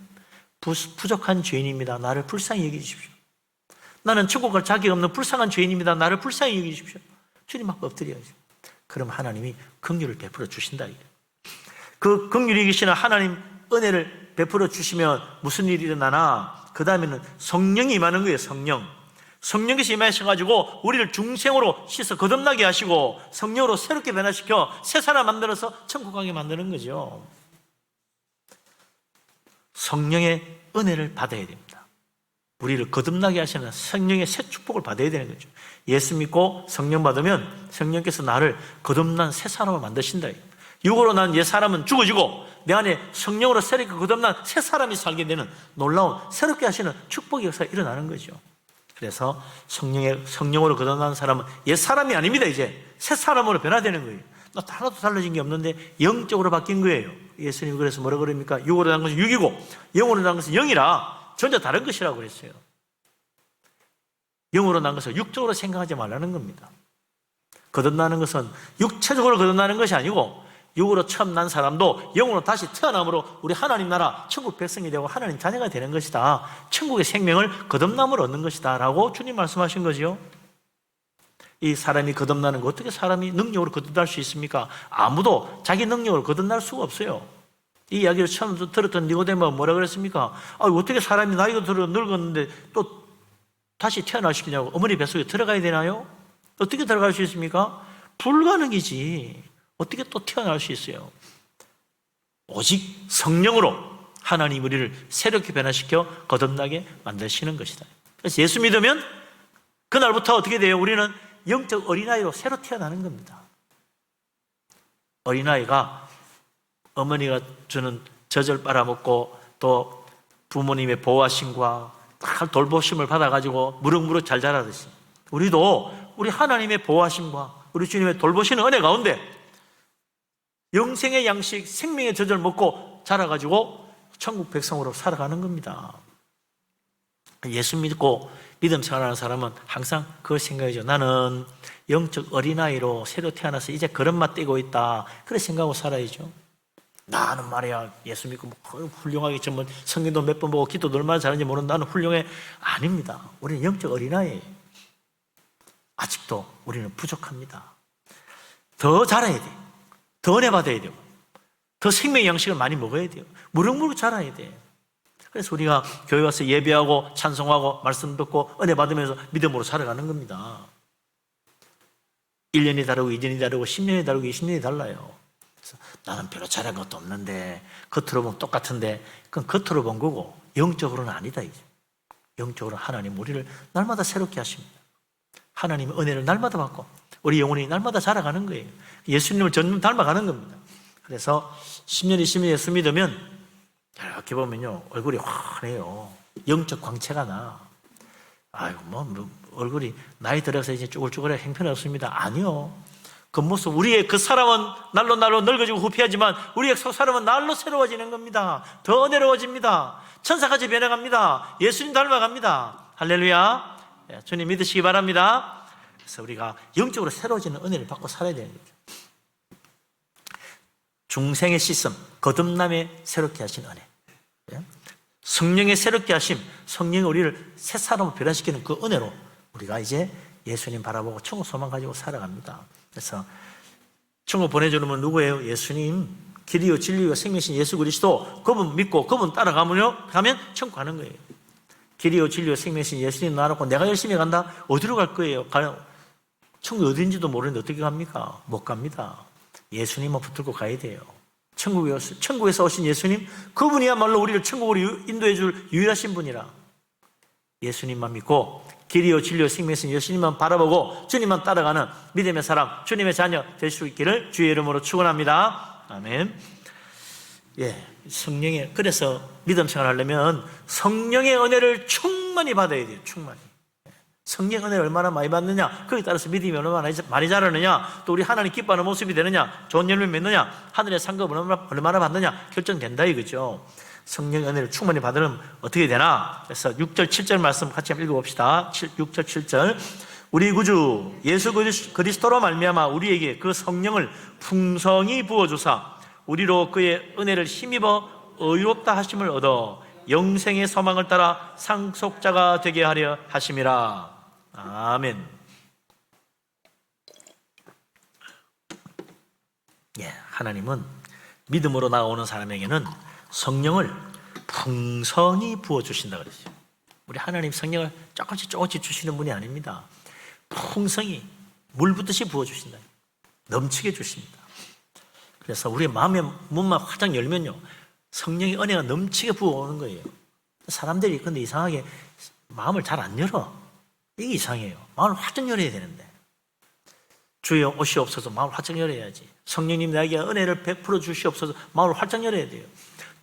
부족한 죄인입니다. 나를 불쌍히 여기십시오. 나는 천국 갈 자격 없는 불쌍한 죄인입니다. 나를 불쌍히 여기십시오. 주님 앞에 엎드려야죠. 그럼 하나님이 긍휼을 베풀어 주신다. 그 긍휼히 계시는 하나님 은혜를 베풀어 주시면 무슨 일이 일어나나? 그 다음에는 성령이 임하는 거예요. 성령께서 임하셔가지고 우리를 중생으로 씻어 거듭나게 하시고 성령으로 새롭게 변화시켜 새 사람 만들어서 천국 가게 만드는 거죠. 성령의 은혜를 받아야 됩니다. 우리를 거듭나게 하시는 성령의 새 축복을 받아야 되는 거죠. 예수 믿고 성령 받으면 성령께서 나를 거듭난 새 사람을 만드신다. 육으로 난 옛 사람은 죽어지고 내 안에 성령으로 새롭게 거듭난 새 사람이 살게 되는 놀라운 새롭게 하시는 축복의 역사가 일어나는 거죠. 그래서 성령으로 거듭난 사람은 옛 사람이 아닙니다. 이제 새 사람으로 변화되는 거예요. 나 하나도 달라진 게 없는데 영적으로 바뀐 거예요. 예수님이 그래서 뭐라 그럽니까? 육으로 난 것은 육이고 영으로 난 것은 영이라 전혀 다른 것이라고 그랬어요. 영으로 난 것을 육적으로 생각하지 말라는 겁니다. 거듭나는 것은 육체적으로 거듭나는 것이 아니고 육으로 처음 난 사람도 영으로 다시 태어남으로 우리 하나님 나라 천국 백성이 되고 하나님 자녀가 되는 것이다. 천국의 생명을 거듭남으로 얻는 것이다 라고 주님 말씀하신 거죠. 이 사람이 거듭나는 거 어떻게 사람이 능력으로 거듭날 수 있습니까? 아무도 자기 능력으로 거듭날 수가 없어요. 이 이야기를 처음 들었던 니고데모가 뭐라 그랬습니까? 어떻게 사람이 나이가 들어 늙었는데 또 다시 태어나시키냐고. 어머니 뱃속에 들어가야 되나요? 어떻게 들어갈 수 있습니까? 불가능이지. 어떻게 또 태어날 수 있어요? 오직 성령으로 하나님 우리를 새롭게 변화시켜 거듭나게 만드시는 것이다. 그래서 예수 믿으면 그날부터 어떻게 돼요? 우리는 영적 어린아이로 새로 태어나는 겁니다. 어린아이가 어머니가 주는 젖을 빨아먹고 또 부모님의 보호하심과 돌보심을 받아가지고 무럭무럭 잘 자라듯이 우리도 우리 하나님의 보호하심과 우리 주님의 돌보시는 은혜 가운데 영생의 양식, 생명의 젖을 먹고 자라가지고 천국 백성으로 살아가는 겁니다. 예수 믿고 믿음 생활하는 사람은 항상 그걸 생각하죠. 나는 영적 어린아이로 새로 태어나서 이제 걸음마 떼고 있다. 그렇게 생각하고 살아야죠. 나는 말이야 예수 믿고 훌륭하게 전문 성경도 몇 번 보고 기도도 얼마나 잘하는지 모르는 나는 훌륭해. 아닙니다. 우리는 영적 어린아이예요. 아직도 우리는 부족합니다. 더 자라야 돼요. 더 은혜 받아야 되고 더 생명의 양식을 많이 먹어야 돼요. 무럭무럭 자라야 돼요. 그래서 우리가 교회 와서 예배하고 찬송하고 말씀 듣고 은혜 받으면서 믿음으로 살아가는 겁니다. 1년이 다르고 2년이 다르고 10년이 다르고 20년이 달라요. 그래서 나는 별로 잘한 것도 없는데 겉으로 보면 똑같은데 그건 겉으로 본 거고 영적으로는 아니다. 이제 영적으로 하나님 우리를 날마다 새롭게 하십니다. 하나님의 은혜를 날마다 받고 우리 영혼이 날마다 자라가는 거예요. 예수님을 점점 닮아가는 겁니다. 그래서 10년, 20년 예수 믿으면 이렇게 보면요, 얼굴이 환해요. 영적 광채가 나. 아이고, 얼굴이 나이 들어서 이제 쭈글쭈글해 형편없습니다. 아니요. 겉모습, 우리의 그 사람은 날로 늙어지고 후피하지만 우리의 속 사람은 날로 새로워지는 겁니다. 더 은혜로워집니다. 천사같이 변해갑니다. 예수님 닮아갑니다. 할렐루야. 주님 믿으시기 바랍니다. 그래서 우리가 영적으로 새로워지는 은혜를 받고 살아야 되는 거죠. 중생의 씻음, 거듭남에 새롭게 하신 은혜, 성령의 새롭게 하심, 성령이 우리를 새 사람으로 변화시키는 그 은혜로 우리가 이제 예수님 바라보고 천국 소망 가지고 살아갑니다. 그래서 천국 보내주는 분 누구예요? 예수님, 길이요 진리요 생명이신 예수 그리스도, 그분 믿고 그분 따라가면 천국 가는 거예요. 길이요 진리요 생명이신 예수님 나놓고 내가 열심히 간다? 어디로 갈 거예요? 천국이 어딘지도 모르는데 어떻게 갑니까? 못 갑니다. 예수님만 붙들고 가야 돼요. 천국에서 오신 예수님, 그분이야말로 우리를 천국으로 인도해 줄 유일하신 분이라. 예수님만 믿고 길이요 진리요 생명이신 예수님만 바라보고 주님만 따라가는 믿음의 사람, 주님의 자녀 될 수 있기를 주의 이름으로 축원합니다. 아멘. 성령의, 그래서 믿음 생활하려면 성령의 은혜를 충만히 받아야 돼요. 충만히. 성령의 은혜를 얼마나 많이 받느냐, 거기에 따라서 믿음이 얼마나 많이 자라느냐, 또 우리 하나님 기뻐하는 모습이 되느냐, 좋은 열매 맺느냐, 하늘의 상급을 얼마나 받느냐 결정된다 이거죠. 성령의 은혜를 충만히 받으면 어떻게 되나? 그래서 6절 7절 말씀 같이 한번 읽어봅시다. 6절 7절. 우리 구주 예수 그리스도로 말미암아 우리에게 그 성령을 풍성히 부어주사 우리로 그의 은혜를 힘입어 의롭다 하심을 얻어 영생의 소망을 따라 상속자가 되게 하려 하심이라. 아멘. 하나님은 믿음으로 나오는 사람에게는 성령을 풍성히 부어주신다 그랬어요. 우리 하나님 성령을 조금씩 주시는 분이 아닙니다. 풍성히 물 붓듯이 부어주신다. 넘치게 주십니다. 그래서 우리 마음의 문만 활짝 열면요, 성령의 은혜가 넘치게 부어오는 거예요. 사람들이 근데 이상하게 마음을 잘 안 열어. 이게 이상해요. 마음을 활짝 열어야 되는데. 주여 오시옵소서, 마음을 활짝 열어야지. 성령님 나에게 은혜를 베풀어 주시옵소서, 마음을 활짝 열어야 돼요.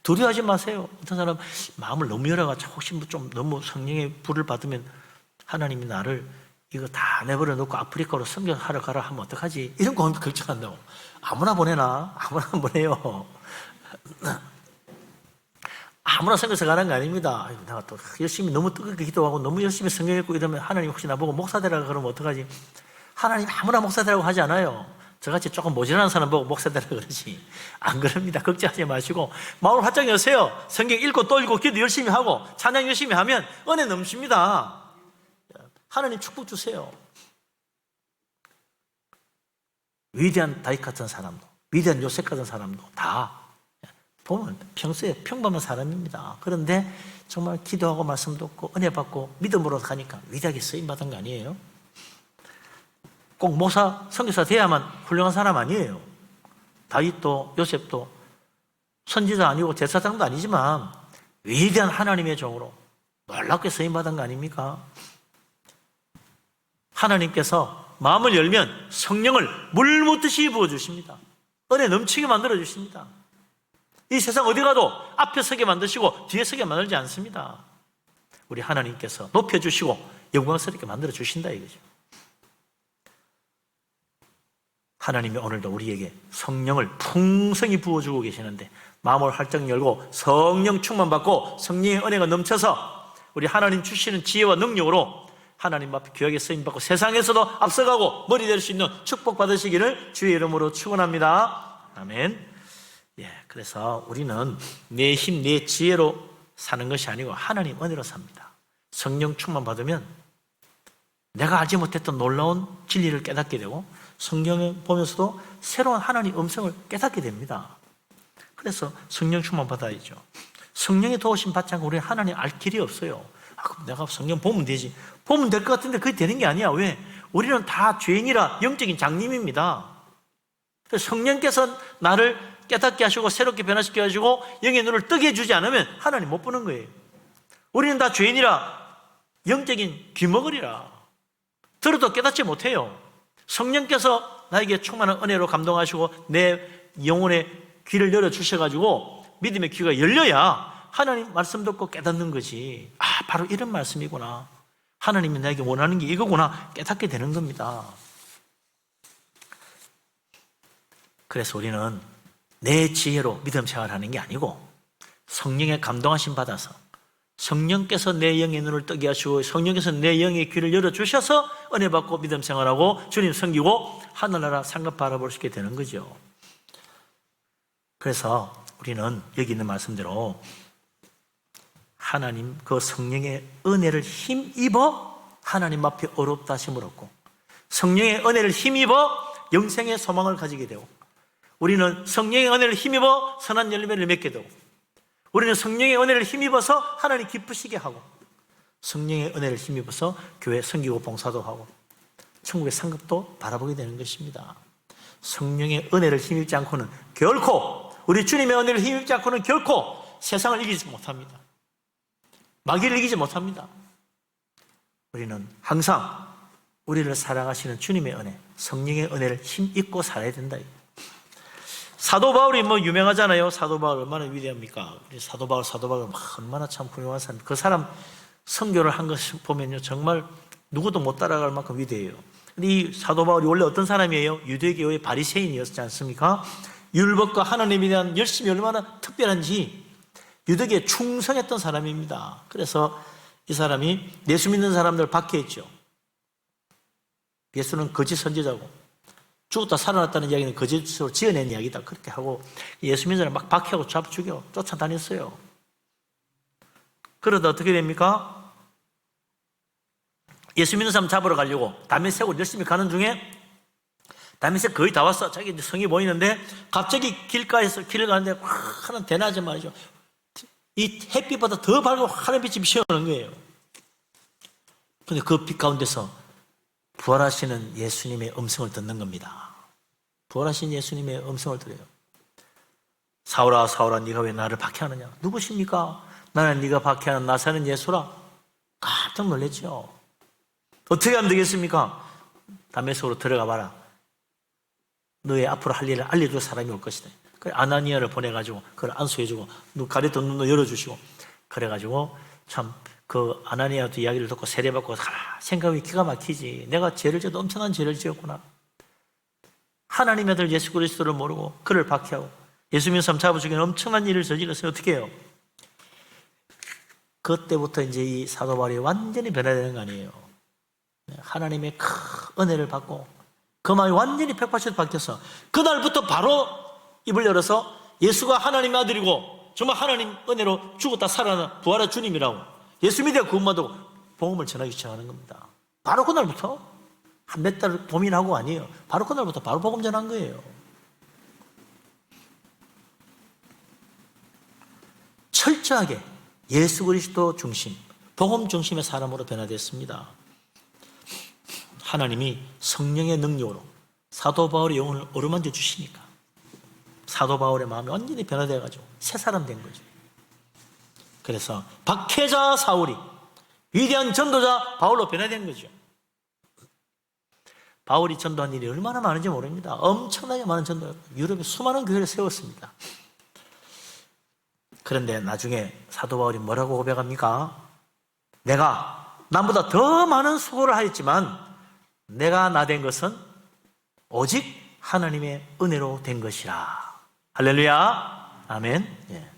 두려워하지 마세요. 어떤 사람 마음을 너무 열어가지고 혹시 좀 너무 성령의 불을 받으면 하나님이 나를 이거 다 내버려 놓고 아프리카로 선교하러 가라 하면 어떡하지? 이런 거 걱정한다고. 아무나 보내나? 아무나 보내요. 아무나 선교사 가는 거 아닙니다. 내가 또 열심히 너무 뜨겁게 기도하고 너무 열심히 성경 읽고 이러면 하나님 혹시 나보고 목사 되라고 그러면 어떡하지? 하나님 아무나 목사 되라고 하지 않아요. 저같이 조금 모자란 사람 보고 목사 되라고 그러지. 안 그럽니다. 걱정하지 마시고 마음을 활짝 여세요. 성경 읽고 또 읽고 기도 열심히 하고 찬양 열심히 하면 은혜 넘칩니다. 하나님 축복 주세요. 위대한 다윗 같은 사람도, 위대한 요셉 같은 사람도 다 보면 평소에 평범한 사람입니다. 그런데 정말 기도하고 말씀 듣고 은혜 받고 믿음으로 가니까 위대하게 쓰임받은 거 아니에요? 꼭 목사, 선교사 돼야만 훌륭한 사람 아니에요. 다윗도 요셉도 선지자 아니고 제사장도 아니지만 위대한 하나님의 종으로 놀랍게 쓰임받은 거 아닙니까? 하나님께서 마음을 열면 성령을 물 붓듯이 부어주십니다. 은혜 넘치게 만들어주십니다. 이 세상 어디 가도 앞에 서게 만드시고 뒤에 서게 만들지 않습니다. 우리 하나님께서 높여주시고 영광스럽게 만들어주신다 이거죠. 하나님이 오늘도 우리에게 성령을 풍성히 부어주고 계시는데 마음을 활짝 열고 성령 충만받고 성령의 은혜가 넘쳐서 우리 하나님 주시는 지혜와 능력으로 하나님 앞에 귀하게 쓰임받고 세상에서도 앞서가고 머리 될 수 있는 축복 받으시기를 주의 이름으로 축원합니다. 아멘. 그래서 우리는 내 힘, 내 지혜로 사는 것이 아니고 하나님 은혜로 삽니다. 성령 충만 받으면 내가 알지 못했던 놀라운 진리를 깨닫게 되고 성경을 보면서도 새로운 하나님 음성을 깨닫게 됩니다. 그래서 성령 충만 받아야죠. 성령의 도우심 받지 않고 우리는 하나님 알 길이 없어요. 그럼 내가 성경 보면 되지. 보면 될 것 같은데 그게 되는 게 아니야. 왜? 우리는 다 죄인이라 영적인 장님입니다. 그래서 성령께서 나를 깨닫게 하시고 새롭게 변화시켜 가지고 영의 눈을 뜨게 해주지 않으면 하나님 못 보는 거예요. 우리는 다 죄인이라 영적인 귀머거리라 들어도 깨닫지 못해요. 성령께서 나에게 충만한 은혜로 감동하시고 내 영혼의 귀를 열어주셔가지고 믿음의 귀가 열려야 하나님 말씀 듣고 깨닫는 거지. 아, 바로 이런 말씀이구나. 하나님이 나에게 원하는 게 이거구나 깨닫게 되는 겁니다. 그래서 우리는 내 지혜로 믿음 생활하는 게 아니고 성령의 감동하심 받아서 성령께서 내 영의 눈을 뜨게 하시고 성령께서 내 영의 귀를 열어주셔서 은혜 받고 믿음 생활하고 주님 섬기고 하늘나라 상급 바라볼 수 있게 되는 거죠. 그래서 우리는 여기 있는 말씀대로 하나님 그 성령의 은혜를 힘입어 하나님 앞에 어렵다 하심을 얻고 성령의 은혜를 힘입어 영생의 소망을 가지게 되고 우리는 성령의 은혜를 힘입어 선한 열매를 맺게 되고 우리는 성령의 은혜를 힘입어서 하나님 기쁘시게 하고 성령의 은혜를 힘입어서 교회 섬기고 봉사도 하고 천국의 상급도 바라보게 되는 것입니다. 성령의 은혜를 힘입지 않고는 결코 우리 주님의 은혜를 힘입지 않고는 결코 세상을 이기지 못합니다. 마귀를 이기지 못합니다. 우리는 항상 우리를 사랑하시는 주님의 은혜, 성령의 은혜를 힘입고 살아야 된다. 사도 바울이 뭐 유명하잖아요. 사도 바울 얼마나 위대합니까? 우리 사도 바울 얼마나 참 훌륭한 사람. 그 사람 선교를 한 것을 보면요, 정말 누구도 못 따라갈 만큼 위대해요. 근데 이 사도 바울이 원래 어떤 사람이에요? 유대교의 바리새인이었지 않습니까? 율법과 하나님에 대한 열심이 얼마나 특별한지 유대교에 충성했던 사람입니다. 그래서 이 사람이 예수 믿는 사람들 박해했죠. 예수는 거짓 선지자고 죽었다 살아났다는 이야기는 거짓으로 지어낸 이야기다 그렇게 하고 예수 믿는 사람 막 박해하고 잡아 죽여 쫓아다녔어요. 그러다 어떻게 됩니까? 예수 믿는 사람 잡으러 가려고 다메섹으로 열심히 가는 중에 다메섹 거의 다 왔어. 자기 성이 보이는데 갑자기 길가에서 길을 가는데 하는 대낮에 말이죠. 이 햇빛보다 더 밝고 하늘 빛이 비쳐오는 거예요. 그런데 그 빛 가운데서 부활하시는 예수님의 음성을 듣는 겁니다. 부활하신 예수님의 음성을 들어요. 사울아 사울아 네가 왜 나를 박해하느냐? 누구십니까? 나는 네가 박해하는 나사렛 예수라. 깜짝 놀랐죠. 어떻게 하면 되겠습니까? 다메섹으로 들어가 봐라. 너의 앞으로 할 일을 알려줄 사람이 올 것이다. 그래 아나니아를 보내가지고 그걸 안수해주고 가렸던 눈도 열어주시고 그래가지고 참 그 아나니아도 이야기를 듣고 세례받고 생각이 기가 막히지. 내가 죄를 지어도 엄청난 죄를 지었구나. 하나님의 아들 예수 그리스도를 모르고 그를 박해하고 예수 믿는 사람 잡아 죽이는 엄청난 일을 저질렀어요. 어떻게 해요? 그때부터 이제 이 사도 바울이 완전히 변화되는 거 아니에요. 하나님의 큰 은혜를 받고 그 마음이 완전히 180도 바뀌어서 그날부터 바로 입을 열어서 예수가 하나님의 아들이고 정말 하나님 은혜로 죽었다 살아난 부활한 주님이라고 예수 믿어 구원받고 복음을 전하기 시작하는 겁니다. 바로 그날부터 한 몇 달 고민하고 아니에요. 바로 그날부터 바로 복음 전한 거예요. 철저하게 예수 그리스도 중심, 복음 중심의 사람으로 변화됐습니다. 하나님이 성령의 능력으로 사도 바울의 영혼을 어루만져 주시니까 사도 바울의 마음이 완전히 변화되어가지고 새 사람 된 거죠. 그래서 박해자 사울이 위대한 전도자 바울로 변화된 거죠. 바울이 전도한 일이 얼마나 많은지 모릅니다. 엄청나게 많은 전도, 유럽에 수많은 교회를 세웠습니다. 그런데 나중에 사도 바울이 뭐라고 고백합니까? 내가 남보다 더 많은 수고를 하였지만 내가 나 된 것은 오직 하나님의 은혜로 된 것이라. 할렐루야. 아멘. 예.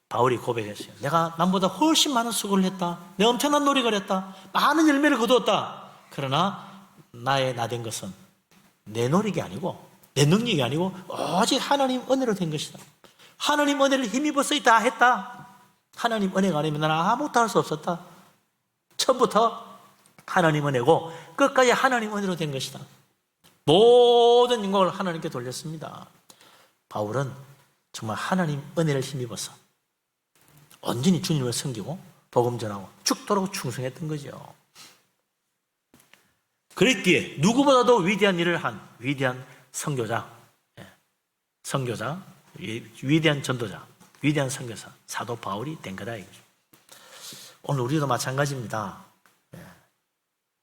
바울이 고백했어요. 내가 남보다 훨씬 많은 수고를 했다. 내가 엄청난 노력을 했다. 많은 열매를 거두었다. 그러나 나의 나 된 것은 내 노력이 아니고 내 능력이 아니고 오직 하나님 은혜로 된 것이다. 하나님 은혜를 힘입어서 다 했다. 하나님 은혜가 아니면 나는 아무것도 할 수 없었다. 처음부터 하나님 은혜고 끝까지 하나님 은혜로 된 것이다. 모든 영광을 하나님께 돌렸습니다. 바울은 정말 하나님 은혜를 힘입어서 온전히 주님을 섬기고 복음 전하고 죽도록 충성했던 거죠. 그랬기에 누구보다도 위대한 일을 한 위대한 선교자, 위대한 전도자, 위대한 선교사 사도 바울이 된 거다 이거죠. 오늘 우리도 마찬가지입니다.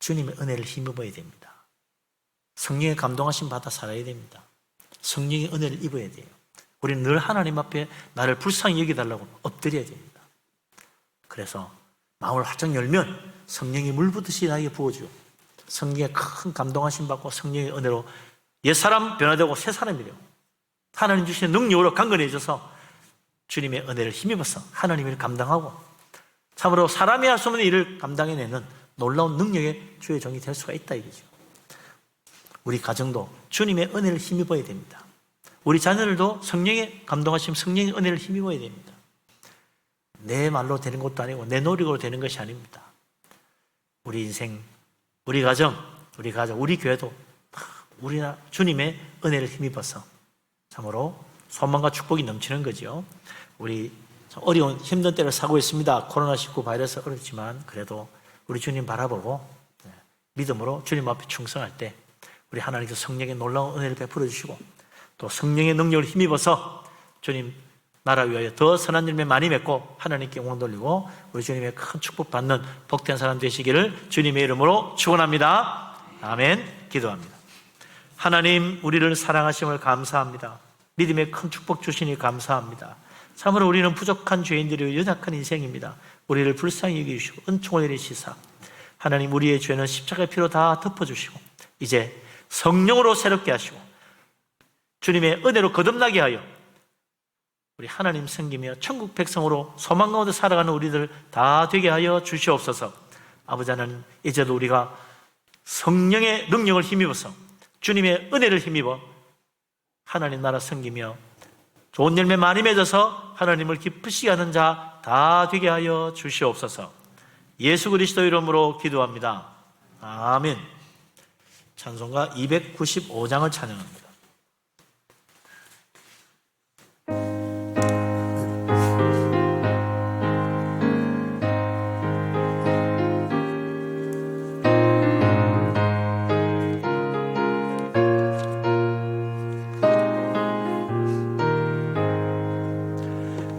주님의 은혜를 힘입어야 됩니다. 성령의 감동하심 받아 살아야 됩니다. 성령의 은혜를 입어야 돼요. 우리는 늘 하나님 앞에 나를 불쌍히 여기달라고 엎드려야 됩니다. 그래서 마음을 활짝 열면 성령이 물붓듯이 나에게 부어주고 성령의 큰 감동하심 받고 성령의 은혜로 옛사람 변화되고 새사람이 되고 하나님 주시는 능력으로 강건해져서 주님의 은혜를 힘입어서 하나님을 감당하고 참으로 사람이 할 수 없는 일을 감당해내는 놀라운 능력의 주의 종이 될 수가 있다 이거죠. 우리 가정도 주님의 은혜를 힘입어야 됩니다. 우리 자녀들도 성령의 감동하심, 성령의 은혜를 힘입어야 됩니다. 내 말로 되는 것도 아니고 내 노력으로 되는 것이 아닙니다. 우리 인생, 우리 가정, 우리 교회도 우리나 주님의 은혜를 힘입어서 참으로 소망과 축복이 넘치는 거죠. 우리 어려운 힘든 때를 사고 있습니다. 코로나19 바이러스 어렵지만 그래도 우리 주님 바라보고 믿음으로 주님 앞에 충성할 때 우리 하나님께서 성령의 놀라운 은혜를 베풀어 주시고 또 성령의 능력을 힘입어서 주님 나라 위하여 더 선한 열매 많이 맺고 하나님께 영광 돌리고 우리 주님의 큰 축복받는 복된 사람 되시기를 주님의 이름으로 축원합니다. 아멘. 기도합니다. 하나님, 우리를 사랑하심을 감사합니다. 믿음의 큰 축복 주시니 감사합니다. 참으로 우리는 부족한 죄인들이 연약한 인생입니다. 우리를 불쌍히 여기시고 은총을 내리시사 하나님, 우리의 죄는 십자가의 피로 다 덮어주시고 이제 성령으로 새롭게 하시고 주님의 은혜로 거듭나게 하여 우리 하나님 섬기며 천국 백성으로 소망 가운데 살아가는 우리들 다 되게 하여 주시옵소서. 아버지 하나님, 이제도 우리가 성령의 능력을 힘입어서 주님의 은혜를 힘입어 하나님 나라 섬기며 좋은 열매 많이 맺어서 하나님을 기쁘시게 하는 자 다 되게 하여 주시옵소서. 예수 그리스도 이름으로 기도합니다. 아멘. 찬송가 295장을 찬양합니다.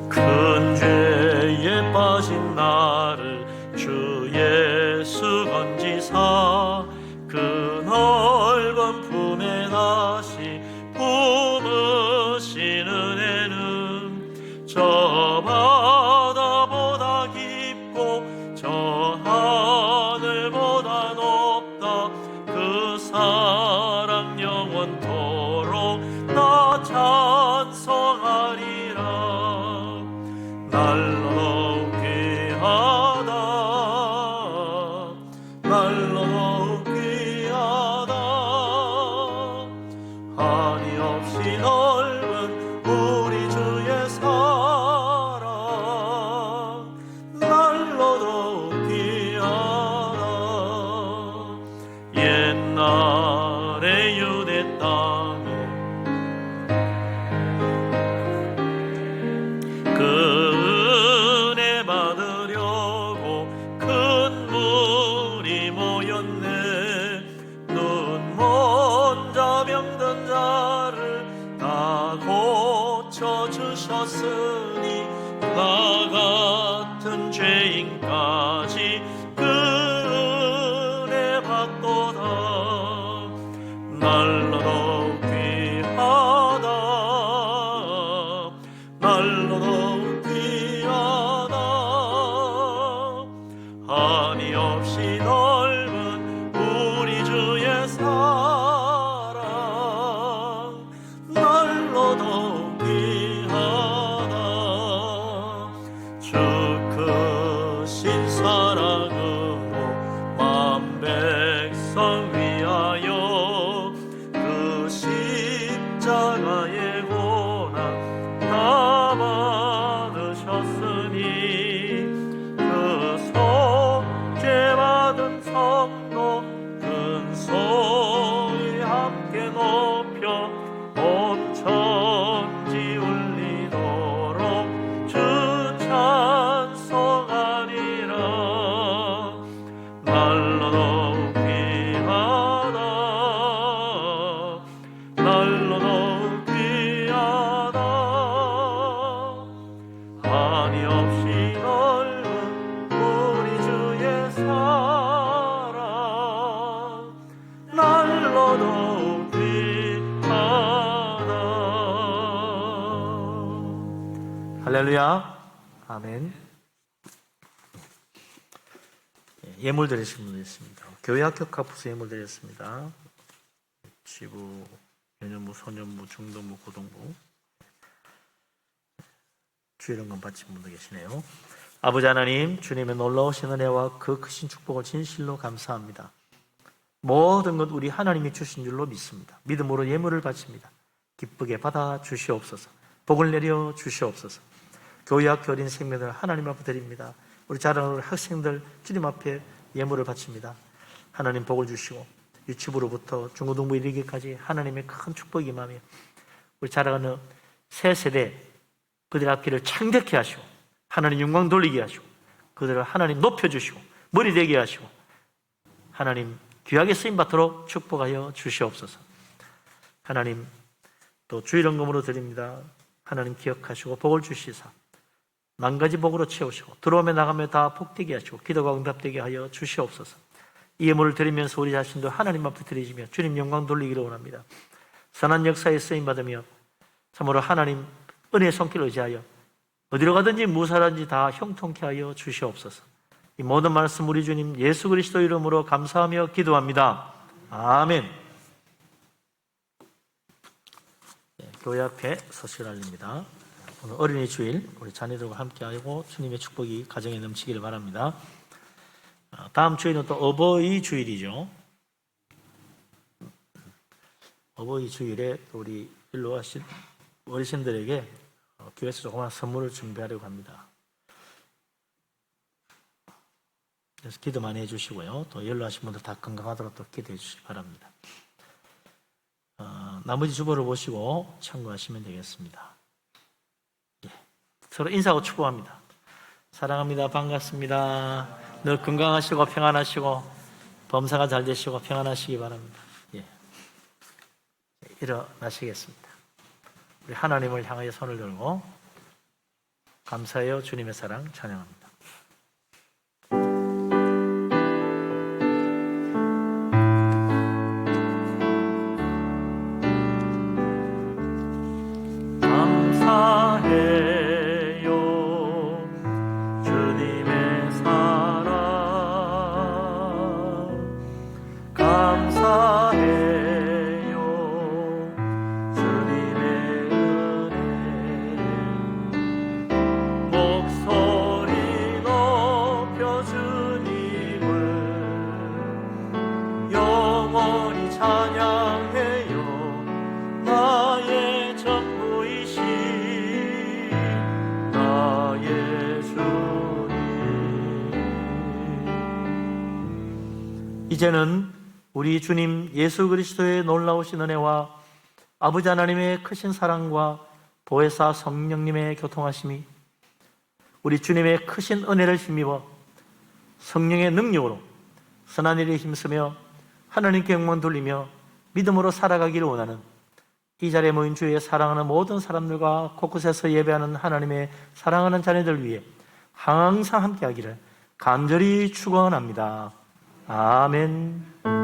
큰 죄에 빠진 나를 주 예수 건지사 그 넓은 품에 다시 품으신 은혜는 저 바다보다 깊고 저 하늘보다 높다. 그 사랑 영원토록 나 찬송하리라. 날로 귀하다 날로 귀하다. 한이 없이 넓은 우리 주의 사랑 날로도 귀하다. 옛날의 유대 땅에 그 은혜 받으려고 큰 물이 모였네. 눈 먼저 병든 자를 다 고쳐주셨으니 나 같은 죄인까지 그 은혜 받도다. 날로도 귀하다 날로도 귀하다. 한이 없이 넓은 우리 주의 사랑 날로도 귀하다. 주 크신 사랑으로 만 백성 위하여 그 십자가의 고난 다 받으셨으니 그 속죄 받은 성도 큰 소리 함께 높여 온 천지 울리도록 주 찬송하리라. 날로도 귀하다 날로도 귀하다. 한이 없이 넓은 우리 주의 사랑 날로도 귀하다. 할렐루야. 아멘. 예물 드리신 분도 있습니다. 교회 합격학 부서 예물 드렸습니다. 지부, 연년부, 소년부, 중등부, 고등부. 주일원금 바친 분도 계시네요. 아버지 하나님, 주님의 놀라우신 은혜와 그 크신 축복을 진실로 감사합니다. 모든 것 우리 하나님이 주신 줄로 믿습니다. 믿음으로 예물을 바칩니다. 기쁘게 받아 주시옵소서. 복을 내려 주시옵소서. 교회학교 어린 생명들 하나님 앞에 드립니다. 우리 자라는 학생들 주님 앞에 예물을 바칩니다. 하나님 복을 주시고 유치부로부터 중고등부 이르기까지 하나님의 큰 축복이 임하며 우리 자라가는 새 세대 그들 앞길을 창대케 하시고 하나님 영광 돌리게 하시고 그들을 하나님 높여주시고 머리 되게 하시고 하나님 귀하게 쓰임받도록 축복하여 주시옵소서. 하나님 또 주일헌금으로 드립니다. 하나님 기억하시고 복을 주시사 만가지 복으로 채우시고 들어오며 나가며 다 복되게 하시고 기도가 응답되게 하여 주시옵소서. 이 예물을 드리면서 우리 자신도 하나님 앞에 드리시며 주님 영광 돌리기를 원합니다. 선한 역사에 쓰임받으며 참으로 하나님 은혜의 손길을 의지하여 어디로 가든지 무사든지 다 형통케 하여 주시옵소서. 이 모든 말씀 우리 주님 예수 그리스도 이름으로 감사하며 기도합니다. 아멘. 교회 앞에 소식을 알립니다. 오늘 어린이 주일 우리 자녀들과 함께하고 주님의 축복이 가정에 넘치기를 바랍니다. 다음 주일은 또 어버이 주일이죠. 어버이 주일에 우리 일로 하신 어르신들에게 교회에서 조그마한 선물을 준비하려고 합니다. 그래서 기도 많이 해주시고요. 또 연로하신 분들 다 건강하도록 또 기도해 주시기 바랍니다. 나머지 주보를 보시고 참고하시면 되겠습니다. 서로 인사하고 축복합니다. 사랑합니다. 반갑습니다. 늘 건강하시고 평안하시고 범사가 잘 되시고 평안하시기 바랍니다. 일어나시겠습니다. 우리 하나님을 향하여 손을 들고 감사해요 주님의 사랑 찬양합니다. 이제는 우리 주님 예수 그리스도의 놀라우신 은혜와 아버지 하나님의 크신 사랑과 보혜사 성령님의 교통하심이 우리 주님의 크신 은혜를 힘입어 성령의 능력으로 선한 일에 힘쓰며 하나님께 영광 돌리며 믿음으로 살아가기를 원하는 이 자리에 모인 주의 사랑하는 모든 사람들과 곳곳에서 예배하는 하나님의 사랑하는 자녀들 위해 항상 함께하기를 간절히 축원합니다. 아멘.